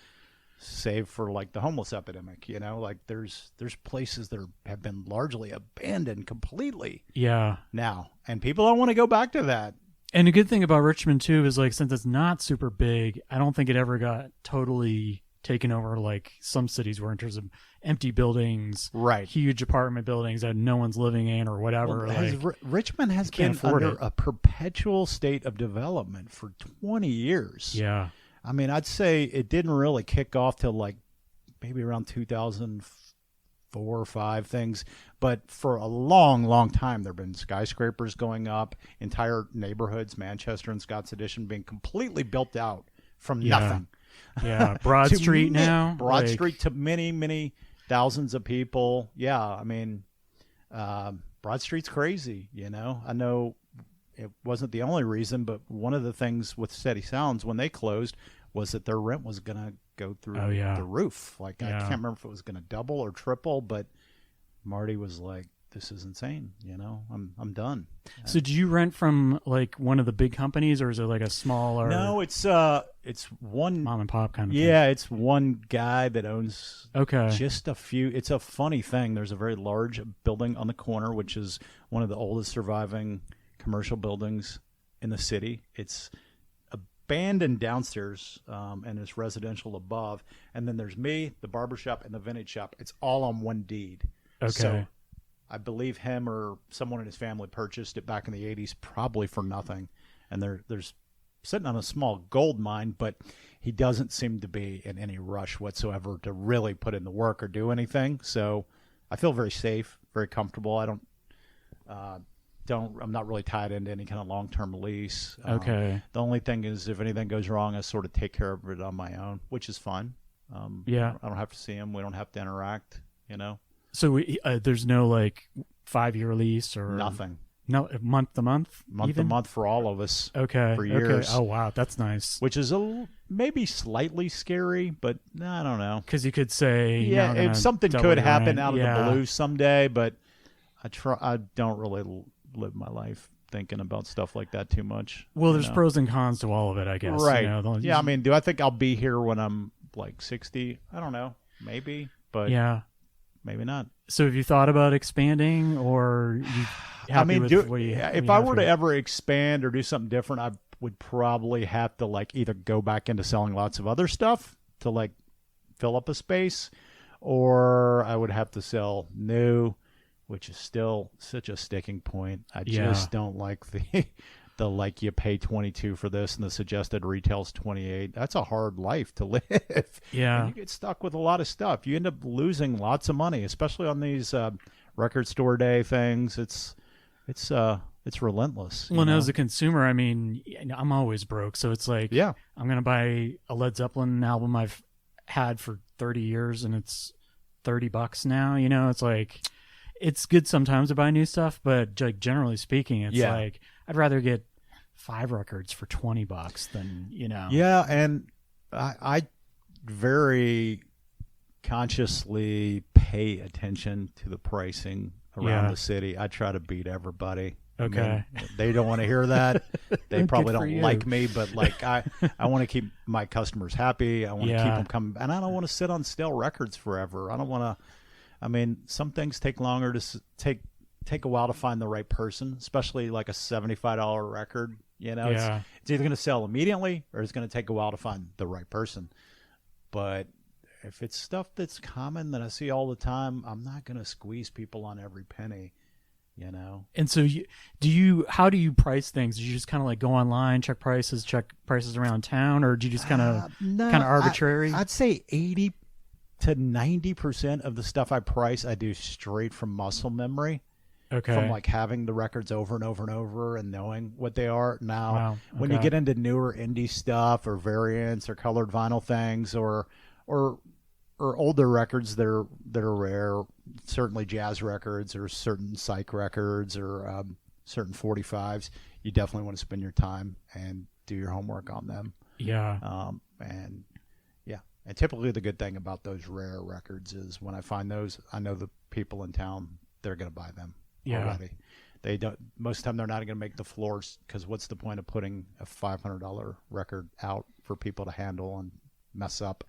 save for like the homeless epidemic. Like there's places that have been largely abandoned completely Yeah. now, and people don't want to go back to that. And a good thing about Richmond too is like since it's not super big, I don't think it ever got totally taken over like some cities were in terms of empty buildings, Right. huge apartment buildings that no one's living in or whatever. Well, Richmond has can't been afford under it. a perpetual state of development for 20 years. Yeah. I mean, I'd say it didn't really kick off till like maybe around 2004 or 5 things. But for a long, long time, there have been skyscrapers going up, entire neighborhoods, Manchester and Scott's Addition, being completely built out from Yeah. nothing. Yeah. Broad To Street now. Broad like, Street to many, many thousands of people. Yeah, I mean, Broad Street's crazy, I know it wasn't the only reason, but one of the things with Steady Sounds when they closed was that their rent was going to go through the roof. Like, I can't remember if it was going to double or triple, but Marty was like, this is insane. I'm done. So do you rent from like one of the big companies or is it like a smaller No, it's one mom and pop kind of Yeah, it's one guy that owns Okay. just a few. It's a funny thing. There's a very large building on the corner, which is one of the oldest surviving commercial buildings in the city. It's abandoned downstairs, and it's residential above. And then there's me, the barbershop, and the vintage shop. It's all on one deed. Okay. So I believe him or someone in his family purchased it back in the 80s, probably for nothing. And there's sitting on a small gold mine, but he doesn't seem to be in any rush whatsoever to really put in the work or do anything. So I feel very safe, very comfortable. I'm not really tied into any kind of long-term lease. Okay. The only thing is if anything goes wrong, I sort of take care of it on my own, which is fun. Yeah. I don't have to see him. We don't have to interact, So there's no like 5-year lease or Nothing. No, month to month. Month to month for all of us. Okay. For years. Okay. Oh wow, that's nice. Which is maybe slightly scary, but I don't know. Because you could say, Yeah, if something double could your happen rent. out of Yeah. the blue someday, but I don't really live my life thinking about stuff like that too much. Well, there's pros and cons to all of it, I guess. Right. Yeah. I mean, do I think I'll be here when I'm like 60? I don't know. Maybe, but Yeah. maybe not. So have you thought about expanding, or you happy with what you if you I have were to here? ever expand or do something different, I would probably have to like either go back into selling lots of other stuff to like fill up a space, or I would have to sell new, which is still such a sticking point. I just don't like the like you pay 22 for this and the suggested retail's 28. That's a hard life to live. Yeah. And you get stuck with a lot of stuff. You end up losing lots of money, especially on these record store day things. It's relentless. Well, and as a consumer, I mean, I'm always broke, so it's like, Yeah. I'm gonna buy a Led Zeppelin album I've had for 30 years, and it's $30 now. It's like, it's good sometimes to buy new stuff, but like generally speaking, it's like I'd rather get 5 records for $20 than Yeah, and I very consciously pay attention to the pricing around the city. I try to beat everybody. Okay. I mean, they don't want to hear that. They probably Good for don't you. like me, but like I want to keep my customers happy. I want to keep them coming, and I don't want to sit on stale records forever. I don't want to. I mean, some things take longer to take a while to find the right person, especially like a $75 record. It's either going to sell immediately or it's going to take a while to find the right person. But if it's stuff that's common that I see all the time, I'm not going to squeeze people on every penny. And so how do you price things? Do you just kind of like go online, check prices around town, or do you just kind of arbitrary? I'd say 80 to 90% of the stuff I price, I do straight from muscle memory. Okay. from like having the records over and over and over and knowing what they are. Now, Wow. when you get into newer indie stuff or variants or colored vinyl things or older records that are rare, certainly jazz records or certain psych records or certain 45s, you definitely want to spend your time and do your homework on them. Yeah. And typically the good thing about those rare records is when I find those, I know the people in town, they're going to buy them already. They don't. Most of the time, they're not going to make the floors because what's the point of putting a $500 record out for people to handle and mess up?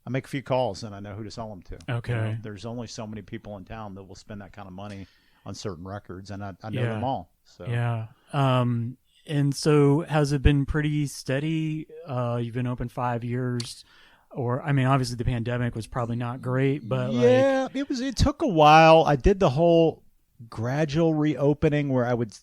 I make a few calls and I know who to sell them to. Okay. You know, there's only so many people in town that will spend that kind of money on certain records, and I know them all. So yeah. And so has it been pretty steady? You've been open 5 years. Or, I mean, obviously the pandemic was probably not great, but yeah, it took a while. I did the whole gradual reopening where I would,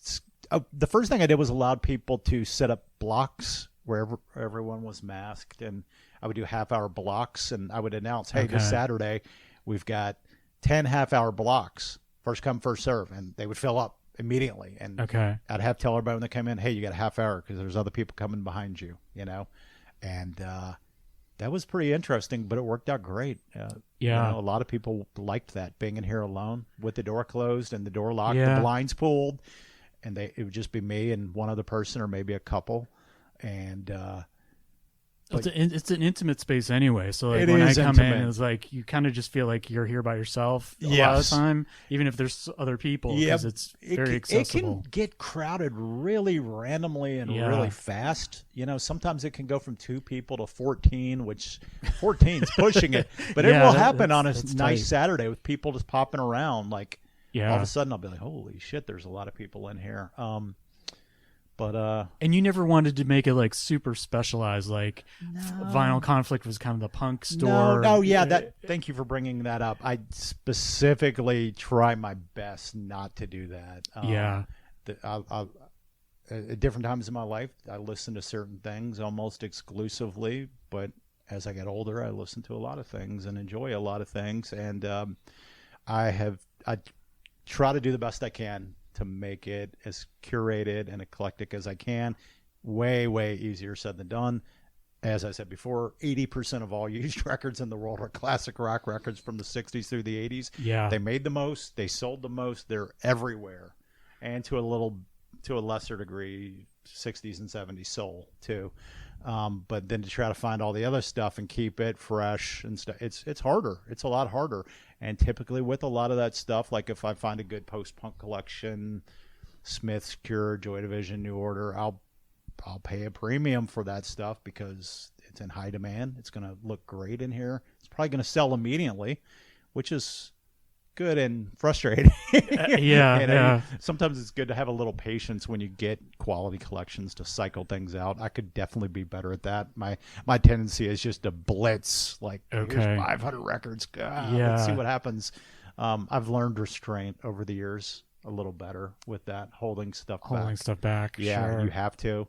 the first thing I did was allowed people to set up blocks wherever everyone was masked, and I would do half-hour blocks, and I would announce, hey, this Saturday we've got 10 half-hour blocks, first come, first serve, and they would fill up immediately. And I'd have to tell everybody when they come in, hey, you got a half hour because there's other people coming behind you, you know, and that was pretty interesting, but it worked out great. You know, a lot of people liked that, being in here alone with the door closed and the door locked, the blinds pulled, and it would just be me and one other person or maybe a couple. And it's an intimate space anyway. So like when I come in, it's like you kind of just feel like you're here by yourself a lot of the time, even if there's other people, because it's very accessible. It can get crowded really randomly and really fast. You know, sometimes it can go from 2 people to 14, which 14 is pushing it. But it will happen on a nice tight Saturday with people just popping around. Like all of a sudden I'll be like, holy shit, there's a lot of people in here. And you never wanted to make it like super specialized, like Vinyl Conflict was kind of the punk store. Thank you for bringing that up. I specifically try my best not to do that. At different times in my life, I listen to certain things almost exclusively, but as I get older, I listen to a lot of things and enjoy a lot of things. And I try to do the best I can to make it as curated and eclectic as I can. Way, way easier said than done. As I said before, 80% of all used records in the world are classic rock records from the 60s through the 80s. Yeah. They made the most. They sold the most. They're everywhere. And to a lesser degree, 60s and 70s soul too. But then to try to find all the other stuff and keep it fresh and stuff, it's harder. It's a lot harder. And typically with a lot of that stuff, like if I find a good post-punk collection, Smith's, Cure, Joy Division, New Order, I'll pay a premium for that stuff because it's in high demand. It's going to look great in here. It's probably going to sell immediately, which is good and frustrating. Sometimes it's good to have a little patience when you get quality collections to cycle things out. I could definitely be better at that. My tendency is just to blitz, like here's 500 records. Let's see what happens. I've learned restraint over the years a little better with that, holding stuff back. You have to.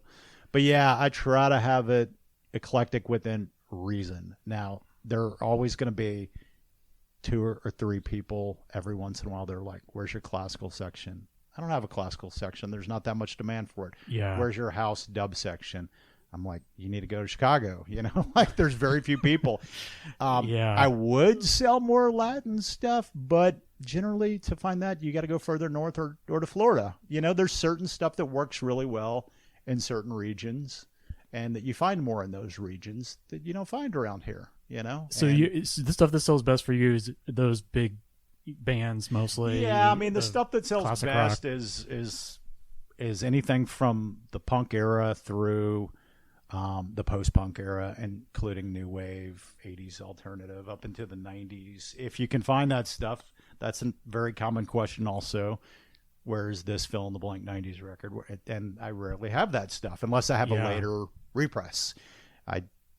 But I try to have it eclectic within reason. Now there are always going to be 2 or 3 people every once in a while. They're like, where's your classical section? I don't have a classical section. There's not that much demand for it. Where's your house dub section? I'm like, you need to go to Chicago. You know, like there's very few people. I would sell more Latin stuff, but generally to find that you got to go further north or to Florida. You know, there's certain stuff that works really well in certain regions and that you find more in those regions that you don't find around here. You know, so the stuff that sells best for you is those big bands mostly. Yeah, I mean the stuff that sells best is anything from the punk era through the post-punk era, including new wave, 80s alternative up into the 90s. If you can find that stuff, that's a very common question. Also, where is this fill in the blank 90s record? And I rarely have that stuff unless I have a later repress.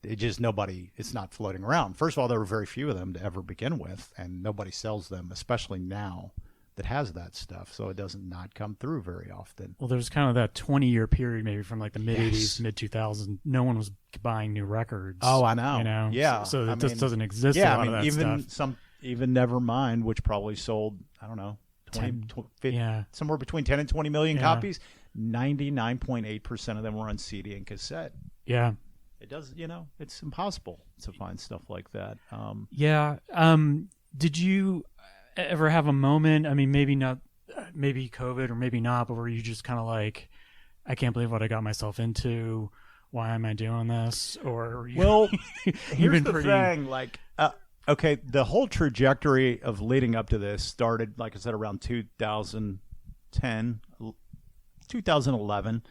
It's not floating around. First of all, there were very few of them to ever begin with, and nobody sells them, especially now, that has that stuff. So it doesn't not come through very often. Well, there's kind of that 20-year period, maybe from like the mid-'80s, mid-2000s. No one was buying new records. Oh, I know. You know? Yeah. So it just doesn't exist. A lot of that stuff. Even Nevermind, which probably sold, I don't know, somewhere between 10 and 20 million copies. 99.8% of them were on CD and cassette. Yeah. It does, it's impossible to find stuff like that. Did you ever have a moment, I mean, maybe not, maybe COVID or maybe not, but where you just kind of like, I can't believe what I got myself into. Why am I doing this? Or here's the thing, like, okay, the whole trajectory of leading up to this started, like I said, around 2010, 2011.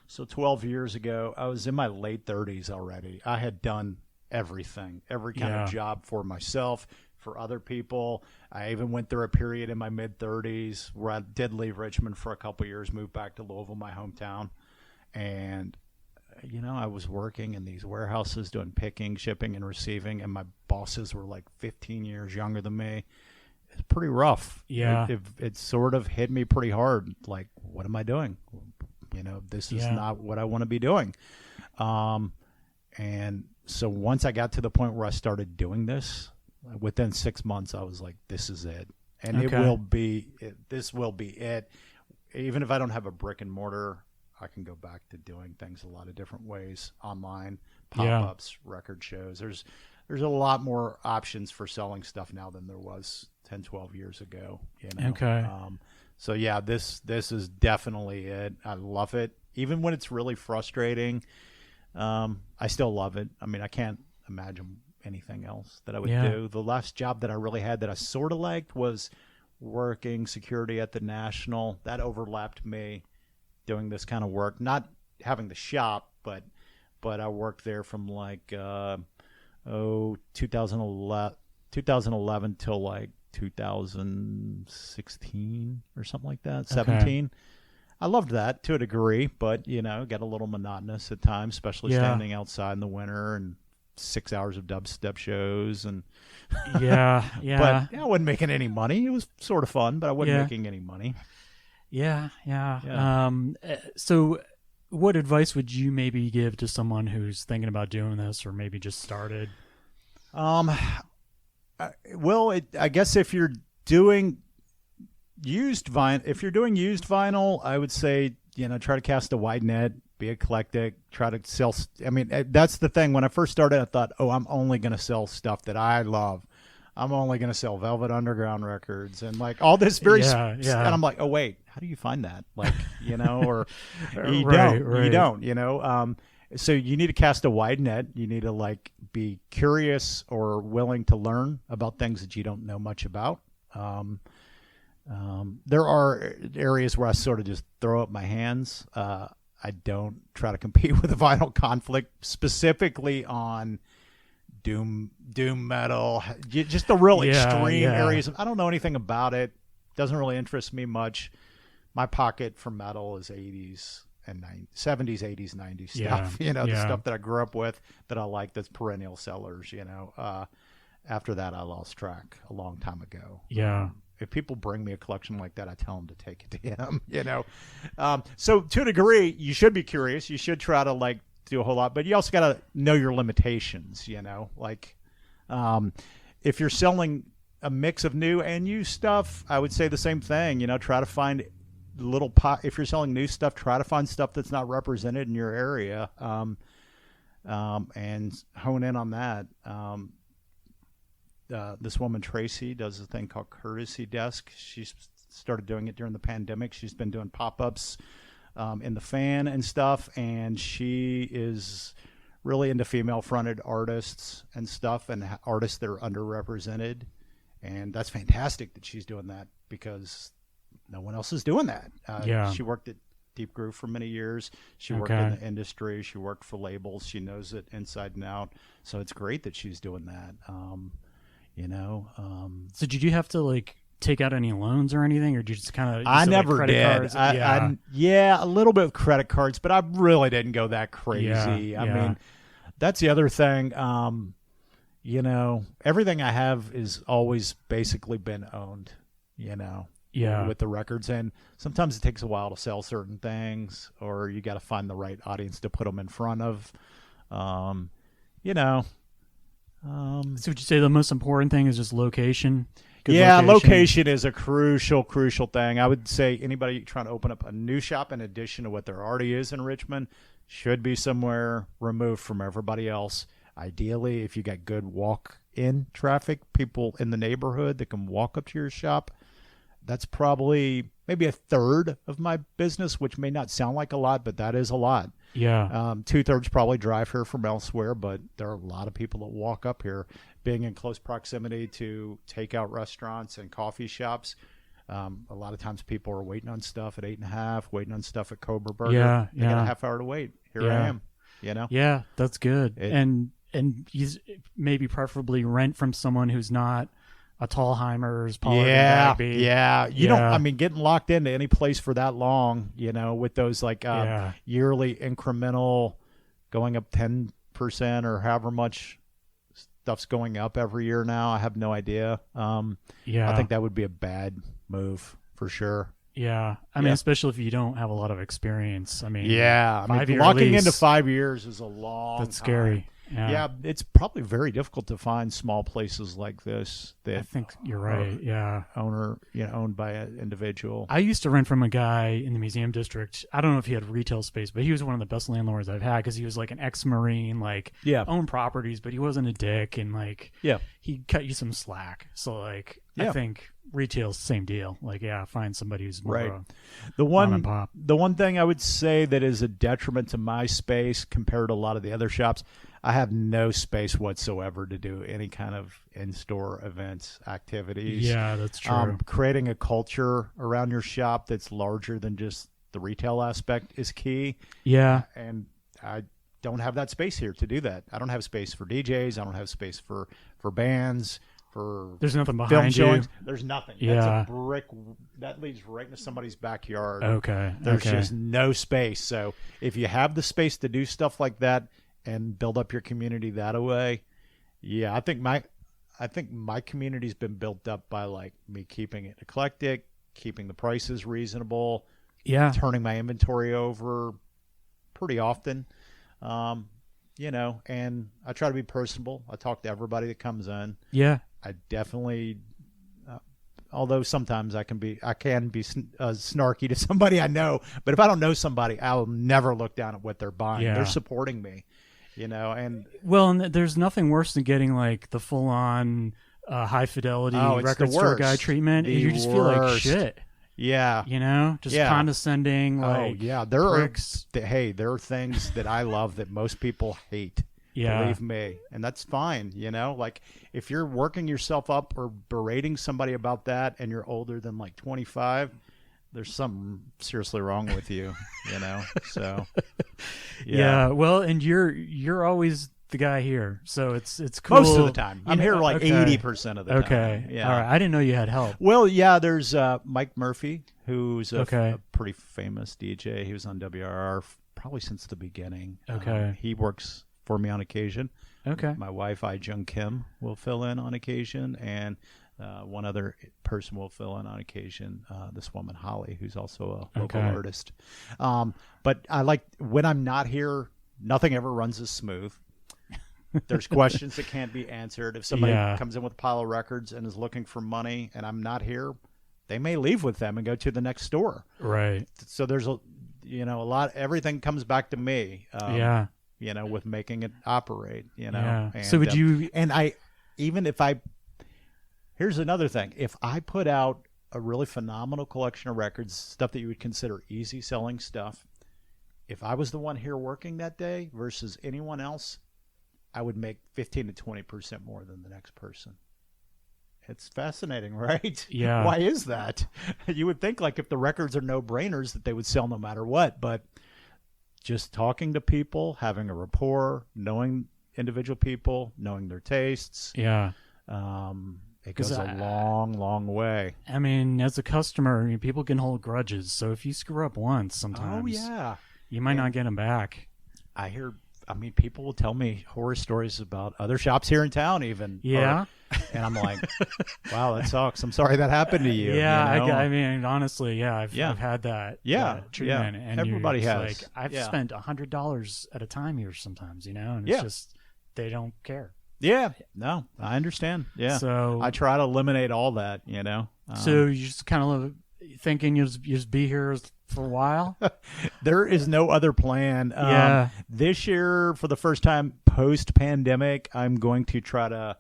So 12 years ago, I was in my late 30s already. I had done everything, every kind of job for myself, for other people. I even went through a period in my mid 30s where I did leave Richmond for a couple of years, moved back to Louisville, my hometown. And, I was working in these warehouses doing picking, shipping, and receiving. And my bosses were like 15 years younger than me. It's pretty rough. Yeah. It sort of hit me pretty hard. Like, what am I doing? This is not what I want to be doing. And so once I got to the point where I started doing this, within 6 months, I was like, this is it. And this will be it. Even if I don't have a brick and mortar, I can go back to doing things a lot of different ways, online, pop-ups, record shows. There's a lot more options for selling stuff now than there was 10, 12 years ago. Okay. So yeah, this is definitely it. I love it. Even when it's really frustrating, I still love it. I mean, I can't imagine anything else that I would do. The last job that I really had that I sort of liked was working security at the National. That overlapped me doing this kind of work. Not having the shop, but I worked there from like 2011 till like 2016 or something like that, 17. I loved that to a degree, but got a little monotonous at times, especially standing outside in the winter and 6 hours of dubstep shows and but I wasn't making any money. It was sort of fun, but I wasn't making any money. So what advice would you maybe give to someone who's thinking about doing this or maybe just started? Well, I guess if you're doing used vinyl, I would say, try to cast a wide net, be eclectic, try to sell. I mean, that's the thing. When I first started, I thought, I'm only going to sell stuff that I love. I'm only going to sell Velvet Underground records and like all this and I'm like, oh wait, how do you find that? Like, or you don't. So you need to cast a wide net. You need to like be curious or willing to learn about things that you don't know much about. There are areas where I sort of just throw up my hands. I don't try to compete with the vinyl conflict, specifically on doom metal, just the real extreme areas. I don't know anything about it. Doesn't really interest me much. My pocket for metal is 80s and 70s, 80s, 90s stuff. The stuff that I grew up with that I like, that's perennial sellers. After that, I lost track a long time ago. If people bring me a collection like that, I tell them to take it to him. So to a degree, you should be curious. You should try to like do a whole lot, but you also got to know your limitations. Like if you're selling a mix of new and used stuff, I would say the same thing. Try to find little if you're selling new stuff, try to find stuff that's not represented in your area, and hone in on that. This woman Tracy does a thing called Courtesy Desk. She started doing it during the pandemic. She's been doing pop-ups in the Fan and stuff, and she is really into female-fronted artists and stuff, and artists that are underrepresented. And that's fantastic that she's doing that because no one else is doing that. She worked at Deep Groove for many years. She worked in the industry. She worked for labels. She knows it inside and out. So it's great that she's doing that. So did you have to like take out any loans or anything, or did you just kind of? I never did. A little bit of credit cards, but I really didn't go that crazy. I mean, that's the other thing. Everything I have is always basically been owned. With the records, and sometimes it takes a while to sell certain things, or you got to find the right audience to put them in front of. So would you say the most important thing is just location? Yeah, location is a crucial thing. I would say anybody trying to open up a new shop in addition to what there already is in Richmond should be somewhere removed from everybody else. Ideally, if you got good walk-in traffic, people in the neighborhood that can walk up to your shop, that's probably maybe a third of my business, which may not sound like a lot, but that is a lot. Yeah. 2/3 probably drive here from elsewhere, but there are a lot of people that walk up here. Being in close proximity to takeout restaurants and coffee shops, a lot of times people are waiting on stuff at 8.5, waiting on stuff at Cobra Burger. Yeah, They got a half hour to wait. Here I am, Yeah, that's good. And you maybe preferably rent from someone who's not a Tallheimers, Pollard and Bagby. Yeah. You don't, I mean, getting locked into any place for that long, with those like yearly incremental going up 10% or however much stuff's going up every year now. I have no idea. I think that would be a bad move for sure. Yeah. I mean, especially if you don't have a lot of experience. I mean, locking into 5 years is a long That's time. scary. Yeah, it's probably very difficult to find small places like this that I think you're right. Yeah, owned by an individual. I used to rent from a guy in the museum district. I don't know if he had retail space, but he was one of the best landlords I've had because he was like an ex-Marine, owned properties, but he wasn't a dick, and he cut you some slack. So I think retail's the same deal. Find somebody who's more mom and pop. The one thing I would say that is a detriment to my space compared to a lot of the other shops, I have no space whatsoever to do any kind of in-store events, activities. Yeah, that's true. Creating a culture around your shop that's larger than just the retail aspect is key. Yeah. And I don't have that space here to do that. I don't have space for DJs. I don't have space for bands. There's nothing behind you. Showings. There's nothing. Yeah. That's a brick that leads right into somebody's backyard. Okay. There's just no space. So if you have the space to do stuff like that and build up your community that way, I think my community's been built up by me keeping it eclectic, keeping the prices reasonable, turning my inventory over pretty often. And I try to be personable. I talk to everybody that comes in. Yeah. I definitely, although sometimes I can be snarky to somebody I know, but if I don't know somebody, I'll never look down at what they're buying. Yeah. They're supporting me, and there's nothing worse than getting the full on high fidelity record store guy treatment. You just feel like shit. Yeah. Condescending. There are things that I love that most people hate. Yeah. Believe me. And that's fine. If you're working yourself up or berating somebody about that and you're older than 25, there's something seriously wrong with you, So, yeah. Well, and you're always the guy here, so it's cool. Most of the time. I'm here 80% of the time. Okay. Yeah. All right. I didn't know you had help. Well, there's Mike Murphy, who's a pretty famous DJ. He was on WRR probably since the beginning. Okay. He works for me on occasion. Okay. My wife, Jung Kim, will fill in on occasion, and one other person will fill in on occasion, this woman, Holly, who's also a local artist. But I when I'm not here, nothing ever runs as smooth. There's questions that can't be answered. If somebody comes in with a pile of records and is looking for money and I'm not here, they may leave with them and go to the next store. Right. So there's a lot, everything comes back to me. With making it operate, Yeah. And, so would you, here's another thing. If I put out a really phenomenal collection of records, stuff that you would consider easy selling stuff, if I was the one here working that day versus anyone else, I would make 15 to 20% more than the next person. It's fascinating, right? Yeah. Why is that? You would think if the records are no-brainers that they would sell no matter what, but just talking to people, having a rapport, knowing individual people, knowing their tastes. Yeah. It goes a long, long way. I mean, as a customer, people can hold grudges. So if you screw up once sometimes, you might not get them back. People will tell me horror stories about other shops here in town even. Yeah. And I'm like, wow, that sucks. I'm sorry that happened to you. Yeah. I mean, honestly, I've had that treatment. And everybody has. I've spent $100 at a time here sometimes, and it's just, they don't care. Yeah, no, I understand. Yeah, So I try to eliminate all that. so you just kind of thinking you just be here for a while. There is no other plan. Yeah. This year, for the first time post-pandemic, I'm going to try to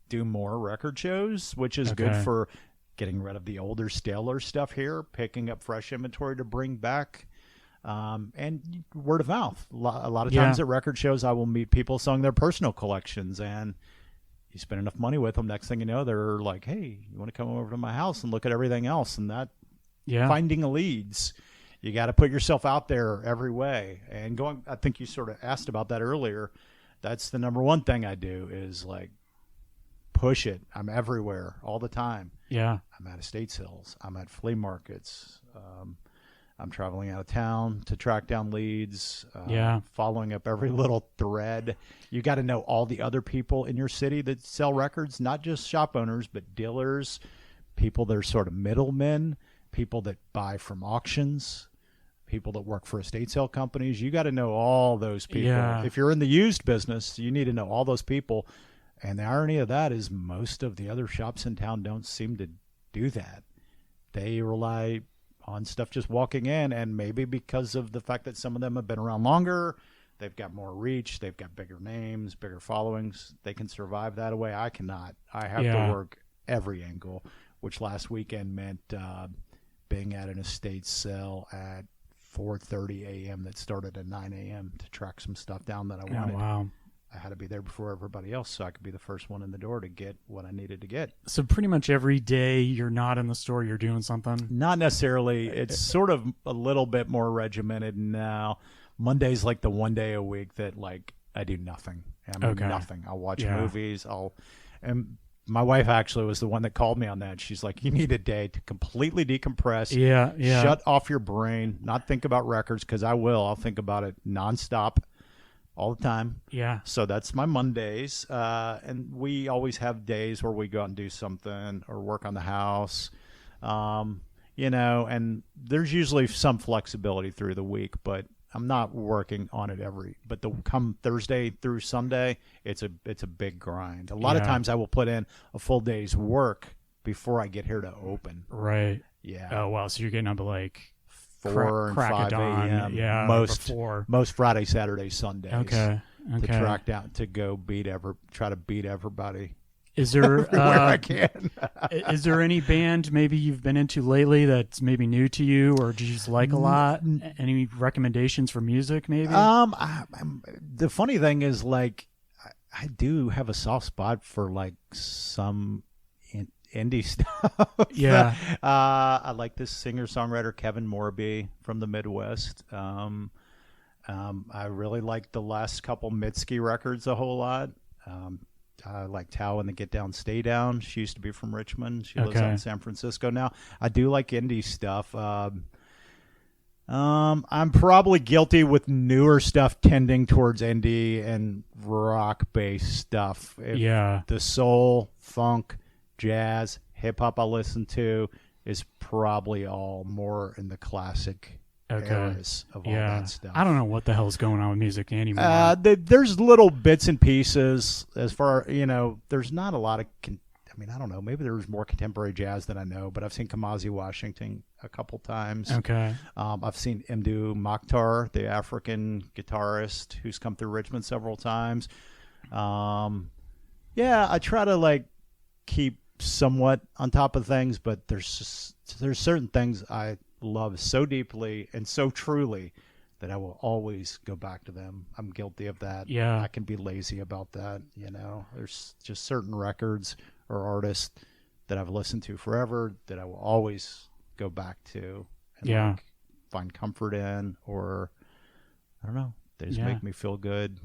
do more record shows, which is good Okay. for getting rid of the older, staler stuff here, picking up fresh inventory to bring back, and word of mouth. A lot of times at record shows, I will meet people selling their personal collections, and you spend enough money with them, next thing you know, they're like, hey, you want to come over to my house and look at everything else? And that finding leads, you got to put yourself out there every way. And I think you sort of asked about that earlier. That's the number one thing I do is like push it. I'm everywhere all the time. Yeah. I'm at estate sales. I'm at flea markets. I'm traveling out of town to track down leads. Following up every little thread. You got to know all the other people in your city that sell records, not just shop owners, but dealers, people that are sort of middlemen, people that buy from auctions, people that work for estate sale companies. You got to know all those people. Yeah. If you're in the used business, you need to know all those people. And the irony of that is most of the other shops in town don't seem to do that. They rely on stuff just walking in, and maybe because of the fact that some of them have been around longer, they've got more reach, they've got bigger names, bigger followings. They can survive that way. I cannot. I have to work every angle, which last weekend meant being at an estate sale at 4:30 a.m. that started at 9 a.m. to track some stuff down that I wanted. Wow. I had to be there before everybody else so I could be the first one in the door to get what I needed to get. So pretty much every day you're not in the store, you're doing something? Not necessarily. It's sort of a little bit more regimented now. Monday's like the one day a week that like I do nothing. I mean, nothing. I'll watch movies. And my wife actually was the one that called me on that. She's like, you need a day to completely decompress. Yeah. Shut off your brain, not think about records, because I will. I'll think about it nonstop. All the time. Yeah. So that's my Mondays. And we always have days where we go out and do something or work on the house. And there's usually some flexibility through the week, but I'm not working on it but come Thursday through Sunday, it's a big grind. A lot of times I will put in a full day's work before I get here to open. Right. Yeah. Oh, wow. So you're getting up at like 4 and 5 a.m. Yeah, most Friday, Saturday, Sundays. Okay. To track down, to go try to beat everybody. Is there everywhere I can? Is there any band maybe you've been into lately that's maybe new to you or do you just like a lot? Any recommendations for music maybe? The funny thing is like I do have a soft spot for like some indie stuff. Yeah. I like this singer-songwriter Kevin Morby from the Midwest. I really like the last couple Mitski records a whole lot. I like Tao and the Get Down Stay Down. She used to be from Richmond. She lives out in San Francisco now. I do like indie stuff. I'm probably guilty with newer stuff tending towards indie and rock-based stuff. The soul, funk, jazz, hip-hop I listen to is probably all more in the classic eras of all that stuff. I don't know what the hell's going on with music anymore. There's little bits and pieces as far, there's not a lot of, I don't know, maybe there's more contemporary jazz than I know, but I've seen Kamasi Washington a couple times. Okay. I've seen Mdu Mokhtar, the African guitarist who's come through Richmond several times. I try to keep somewhat on top of things, but there's certain things I love so deeply and so truly that I will always go back to them. I'm guilty of that. Yeah. I can be lazy about that. There's just certain records or artists that I've listened to forever that I will always go back to and find comfort in, or I don't know, they just make me feel good.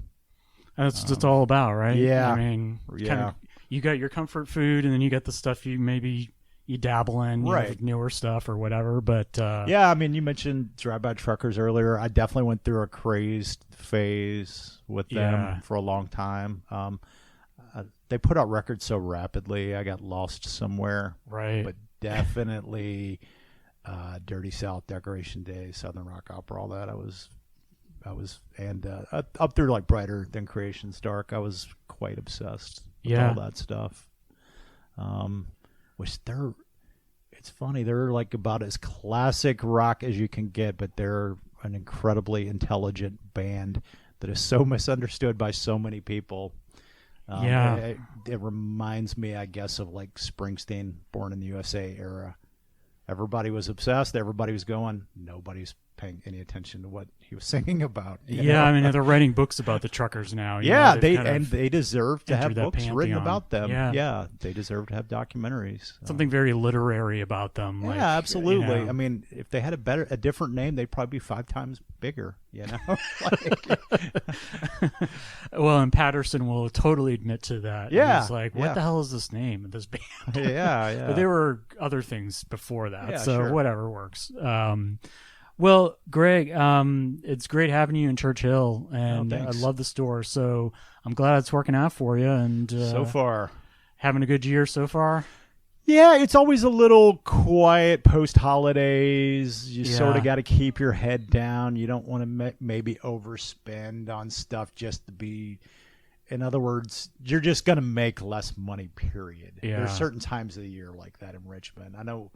That's what it's all about, right? Yeah. I mean, you got your comfort food, and then you got the stuff you dabble in, like newer stuff or whatever. But you mentioned Drive-By Truckers earlier. I definitely went through a crazed phase with them for a long time. They put out records so rapidly, I got lost somewhere. Right. But definitely Dirty South, Decoration Day, Southern Rock Opera, all that. I was up through like Brighter Than Creation's Dark, I was quite obsessed with all that stuff. It's funny, they're like about as classic rock as you can get, but they're an incredibly intelligent band that is so misunderstood by so many people. It reminds me, I guess, of like Springsteen, Born in the USA era. Everybody was obsessed. Everybody was going. Nobody's paying any attention to what he was singing about. You know? I mean, they're writing books about the truckers now. They deserve to have books written about them. Yeah, they deserve to have documentaries. Something very literary about them. Yeah, absolutely. I mean, if they had a different name, they'd probably be 5 times bigger. You know. Well, and Patterson will totally admit to that. Yeah, he's like, what the hell is this name of this band? Yeah. But there were other things before that, so sure. whatever works. Well, Greg, it's great having you in Churchill, and I love the store. So I'm glad it's working out for you. And so far, having a good year so far. Yeah, it's always a little quiet post-holidays. You sort of got to keep your head down. You don't want to maybe overspend on stuff just to be... In other words, you're just going to make less money, period. Yeah. There's certain times of the year like that in Richmond. I know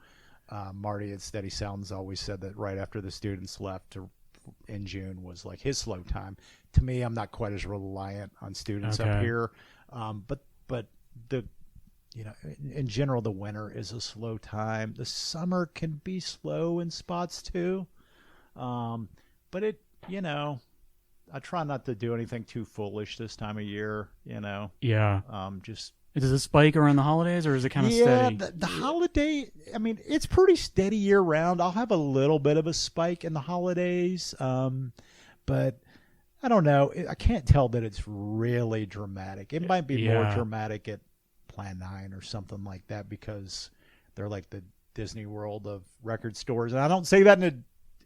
Marty at Steady Sounds always said that right after the students left in June was like his slow time. To me, I'm not quite as reliant on students up here. But the... You know, in general, the winter is a slow time. The summer can be slow in spots too. But I try not to do anything too foolish this time of year, you know. Yeah. Just does it spike around the holidays, or is it kind of steady? Yeah, the holiday, I mean, it's pretty steady year round. I'll have a little bit of a spike in the holidays. But I don't know. I can't tell that it's really dramatic. It might be more dramatic at Plan 9 or something like that, because they're like the Disney World of record stores. And I don't say that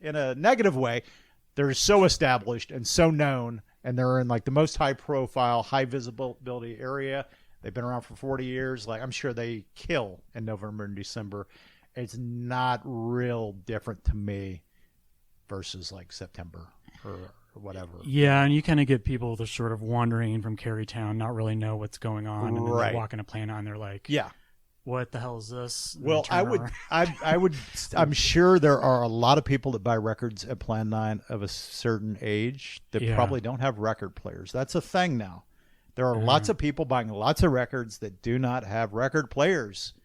in a negative way. They're so established and so known, and they're in like the most high profile, high visibility area. They've been around for 40 years. Like, I'm sure they kill in November and December. It's not real different to me versus like September or whatever. Yeah, and you kind of get people that are sort of wandering from Carytown, not really know what's going on, and then they walk in a Plan 9, they're like, what the hell is this? And well, I'm sure there are a lot of people that buy records at Plan 9 of a certain age that probably don't have record players. That's a thing now. There are lots of people buying lots of records that do not have record players.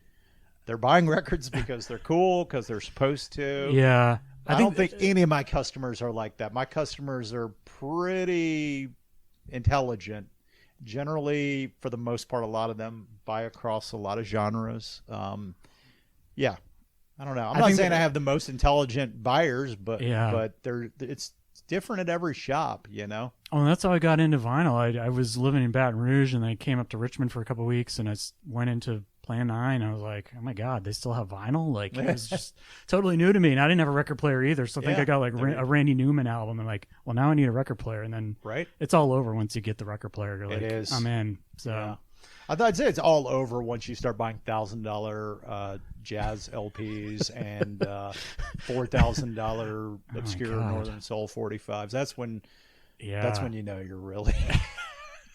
They're buying records because they're cool, because they're supposed to. Yeah. I don't think any of my customers are like that. My customers are pretty intelligent. Generally, for the most part, a lot of them buy across a lot of genres. I don't know. I'm not saying I have the most intelligent buyers, but it's different at every shop, you know? Oh, that's how I got into vinyl. I was living in Baton Rouge, and then I came up to Richmond for a couple of weeks, and I went into Plan 9. I was like, oh my God, they still have vinyl? Like, it was just totally new to me, and I didn't have a record player either, so I think I got like a Randy Newman album, and like, well, now I need a record player, and then it's all over once you get the record player. You're like, I'm in. So I'd say it's all over once you start buying $1,000 jazz LPs and $4,000 obscure Northern Soul 45s. That's when you know you're really...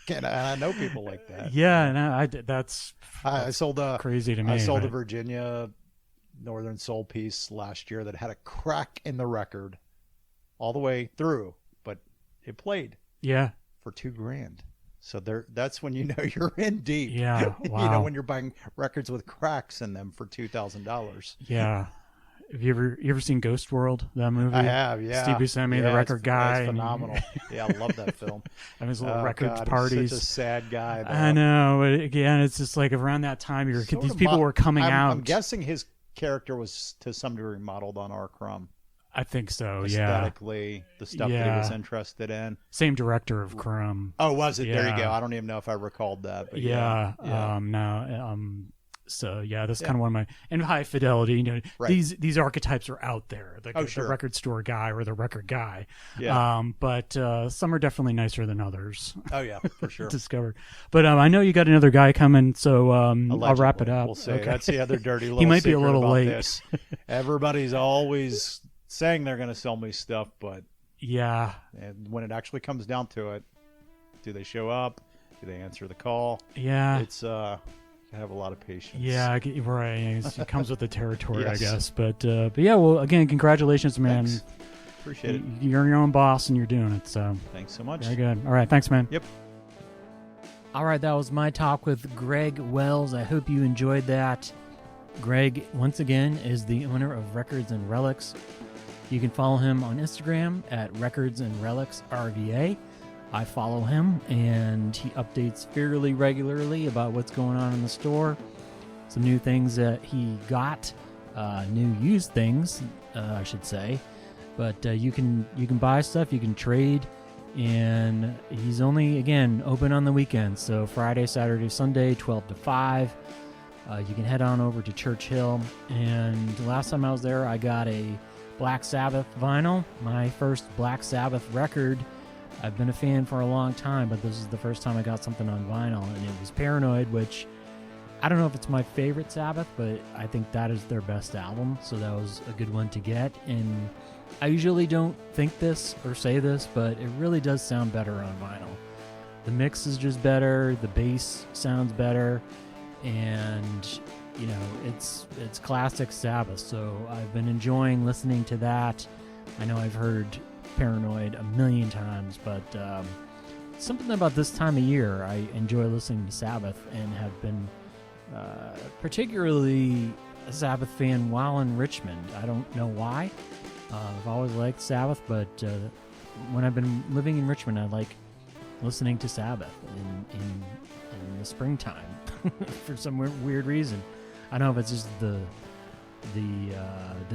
And I know people like that. Yeah, no, that's sold crazy to me. I sold a Virginia Northern Soul piece last year that had a crack in the record all the way through, but it played. Yeah, for $2,000. So that's when you know you're in deep. Yeah, wow. You know, when you're buying records with cracks in them for $2,000. Yeah. Have you ever seen Ghost World, that movie? I have, yeah. Steve Buscemi, the record guy. It's phenomenal. Yeah, I love that film. And his little records parties. He's such a sad guy, though. I know, but again, it's just like around that time, these people were coming out. I'm guessing his character was to some degree modeled on R. Crumb. I think so, Aesthetically, the stuff that he was interested in. Same director of Crumb. Oh, was it? Yeah. There you go. I don't even know if I recalled that. But So that's kind of one of my, and High Fidelity, you know, these archetypes are out there, the record store guy or the record guy. Yeah. But some are definitely nicer than others. Oh yeah, for sure. Discovered. But I know you got another guy coming, so I'll wrap it up. We'll see. Okay. That's the other dirty little he might be a secret little about late. This. Everybody's always saying they're going to sell me stuff, but Yeah. And when it actually comes down to it, do they show up? Do they answer the call? Yeah. It's you have a lot of patience. Yeah, right. It comes with the territory, Yes. I guess. But yeah, well, again, congratulations, man. Thanks. Appreciate it. You're your own boss and you're doing it, so. Thanks so much. Very good. All right, thanks, man. Yep. All right, that was my talk with Greg Wells. I hope you enjoyed that. Greg, once again, is the owner of Records and Relics. You can follow him on Instagram at Records and Relics RVA. I follow him, and he updates fairly regularly about what's going on in the store. Some new things that he got, new used things, I should say. But you can buy stuff, you can trade, and he's only, again, open on the weekends. So Friday, Saturday, Sunday, 12 to 5. You can head on over to Church Hill. And the last time I was there, I got a Black Sabbath vinyl, my first Black Sabbath record. I've been a fan for a long time, but this is the first time I got something on vinyl, and it was Paranoid, which I don't know if it's my favorite Sabbath, but I think that is their best album, so that was a good one to get. And I usually don't think this or say this, but it really does sound better on vinyl. The mix is just better, the bass sounds better, and you know, it's classic Sabbath, so I've been enjoying listening to that. I know I've heard Paranoid a million times, but something about this time of year, I enjoy listening to Sabbath and have been particularly a Sabbath fan while in Richmond. I don't know why. I've always liked Sabbath, but when I've been living in Richmond, I like listening to Sabbath in the springtime for some weird reason. I don't know if it's just the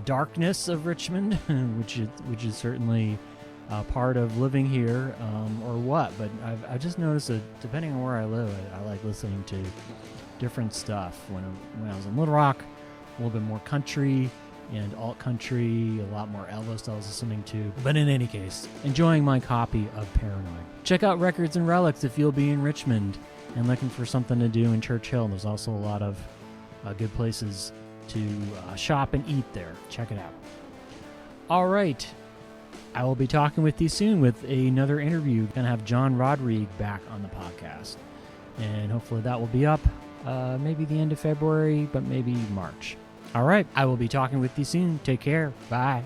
darkness of Richmond, which is certainly part of living here, or what. But I've just noticed that depending on where I live, I like listening to different stuff. When I was in Little Rock, a little bit more country and alt country, a lot more Elvis I was listening to. But in any case, enjoying my copy of Paranoid. Check out Records and Relics if you'll be in Richmond and looking for something to do in Church Hill. There's also a lot of good places to shop and eat there. Check it out. All right. I will be talking with you soon with another interview. Going to have John Rodrigue back on the podcast. And hopefully that will be up maybe the end of February, but maybe March. All right. I will be talking with you soon. Take care. Bye.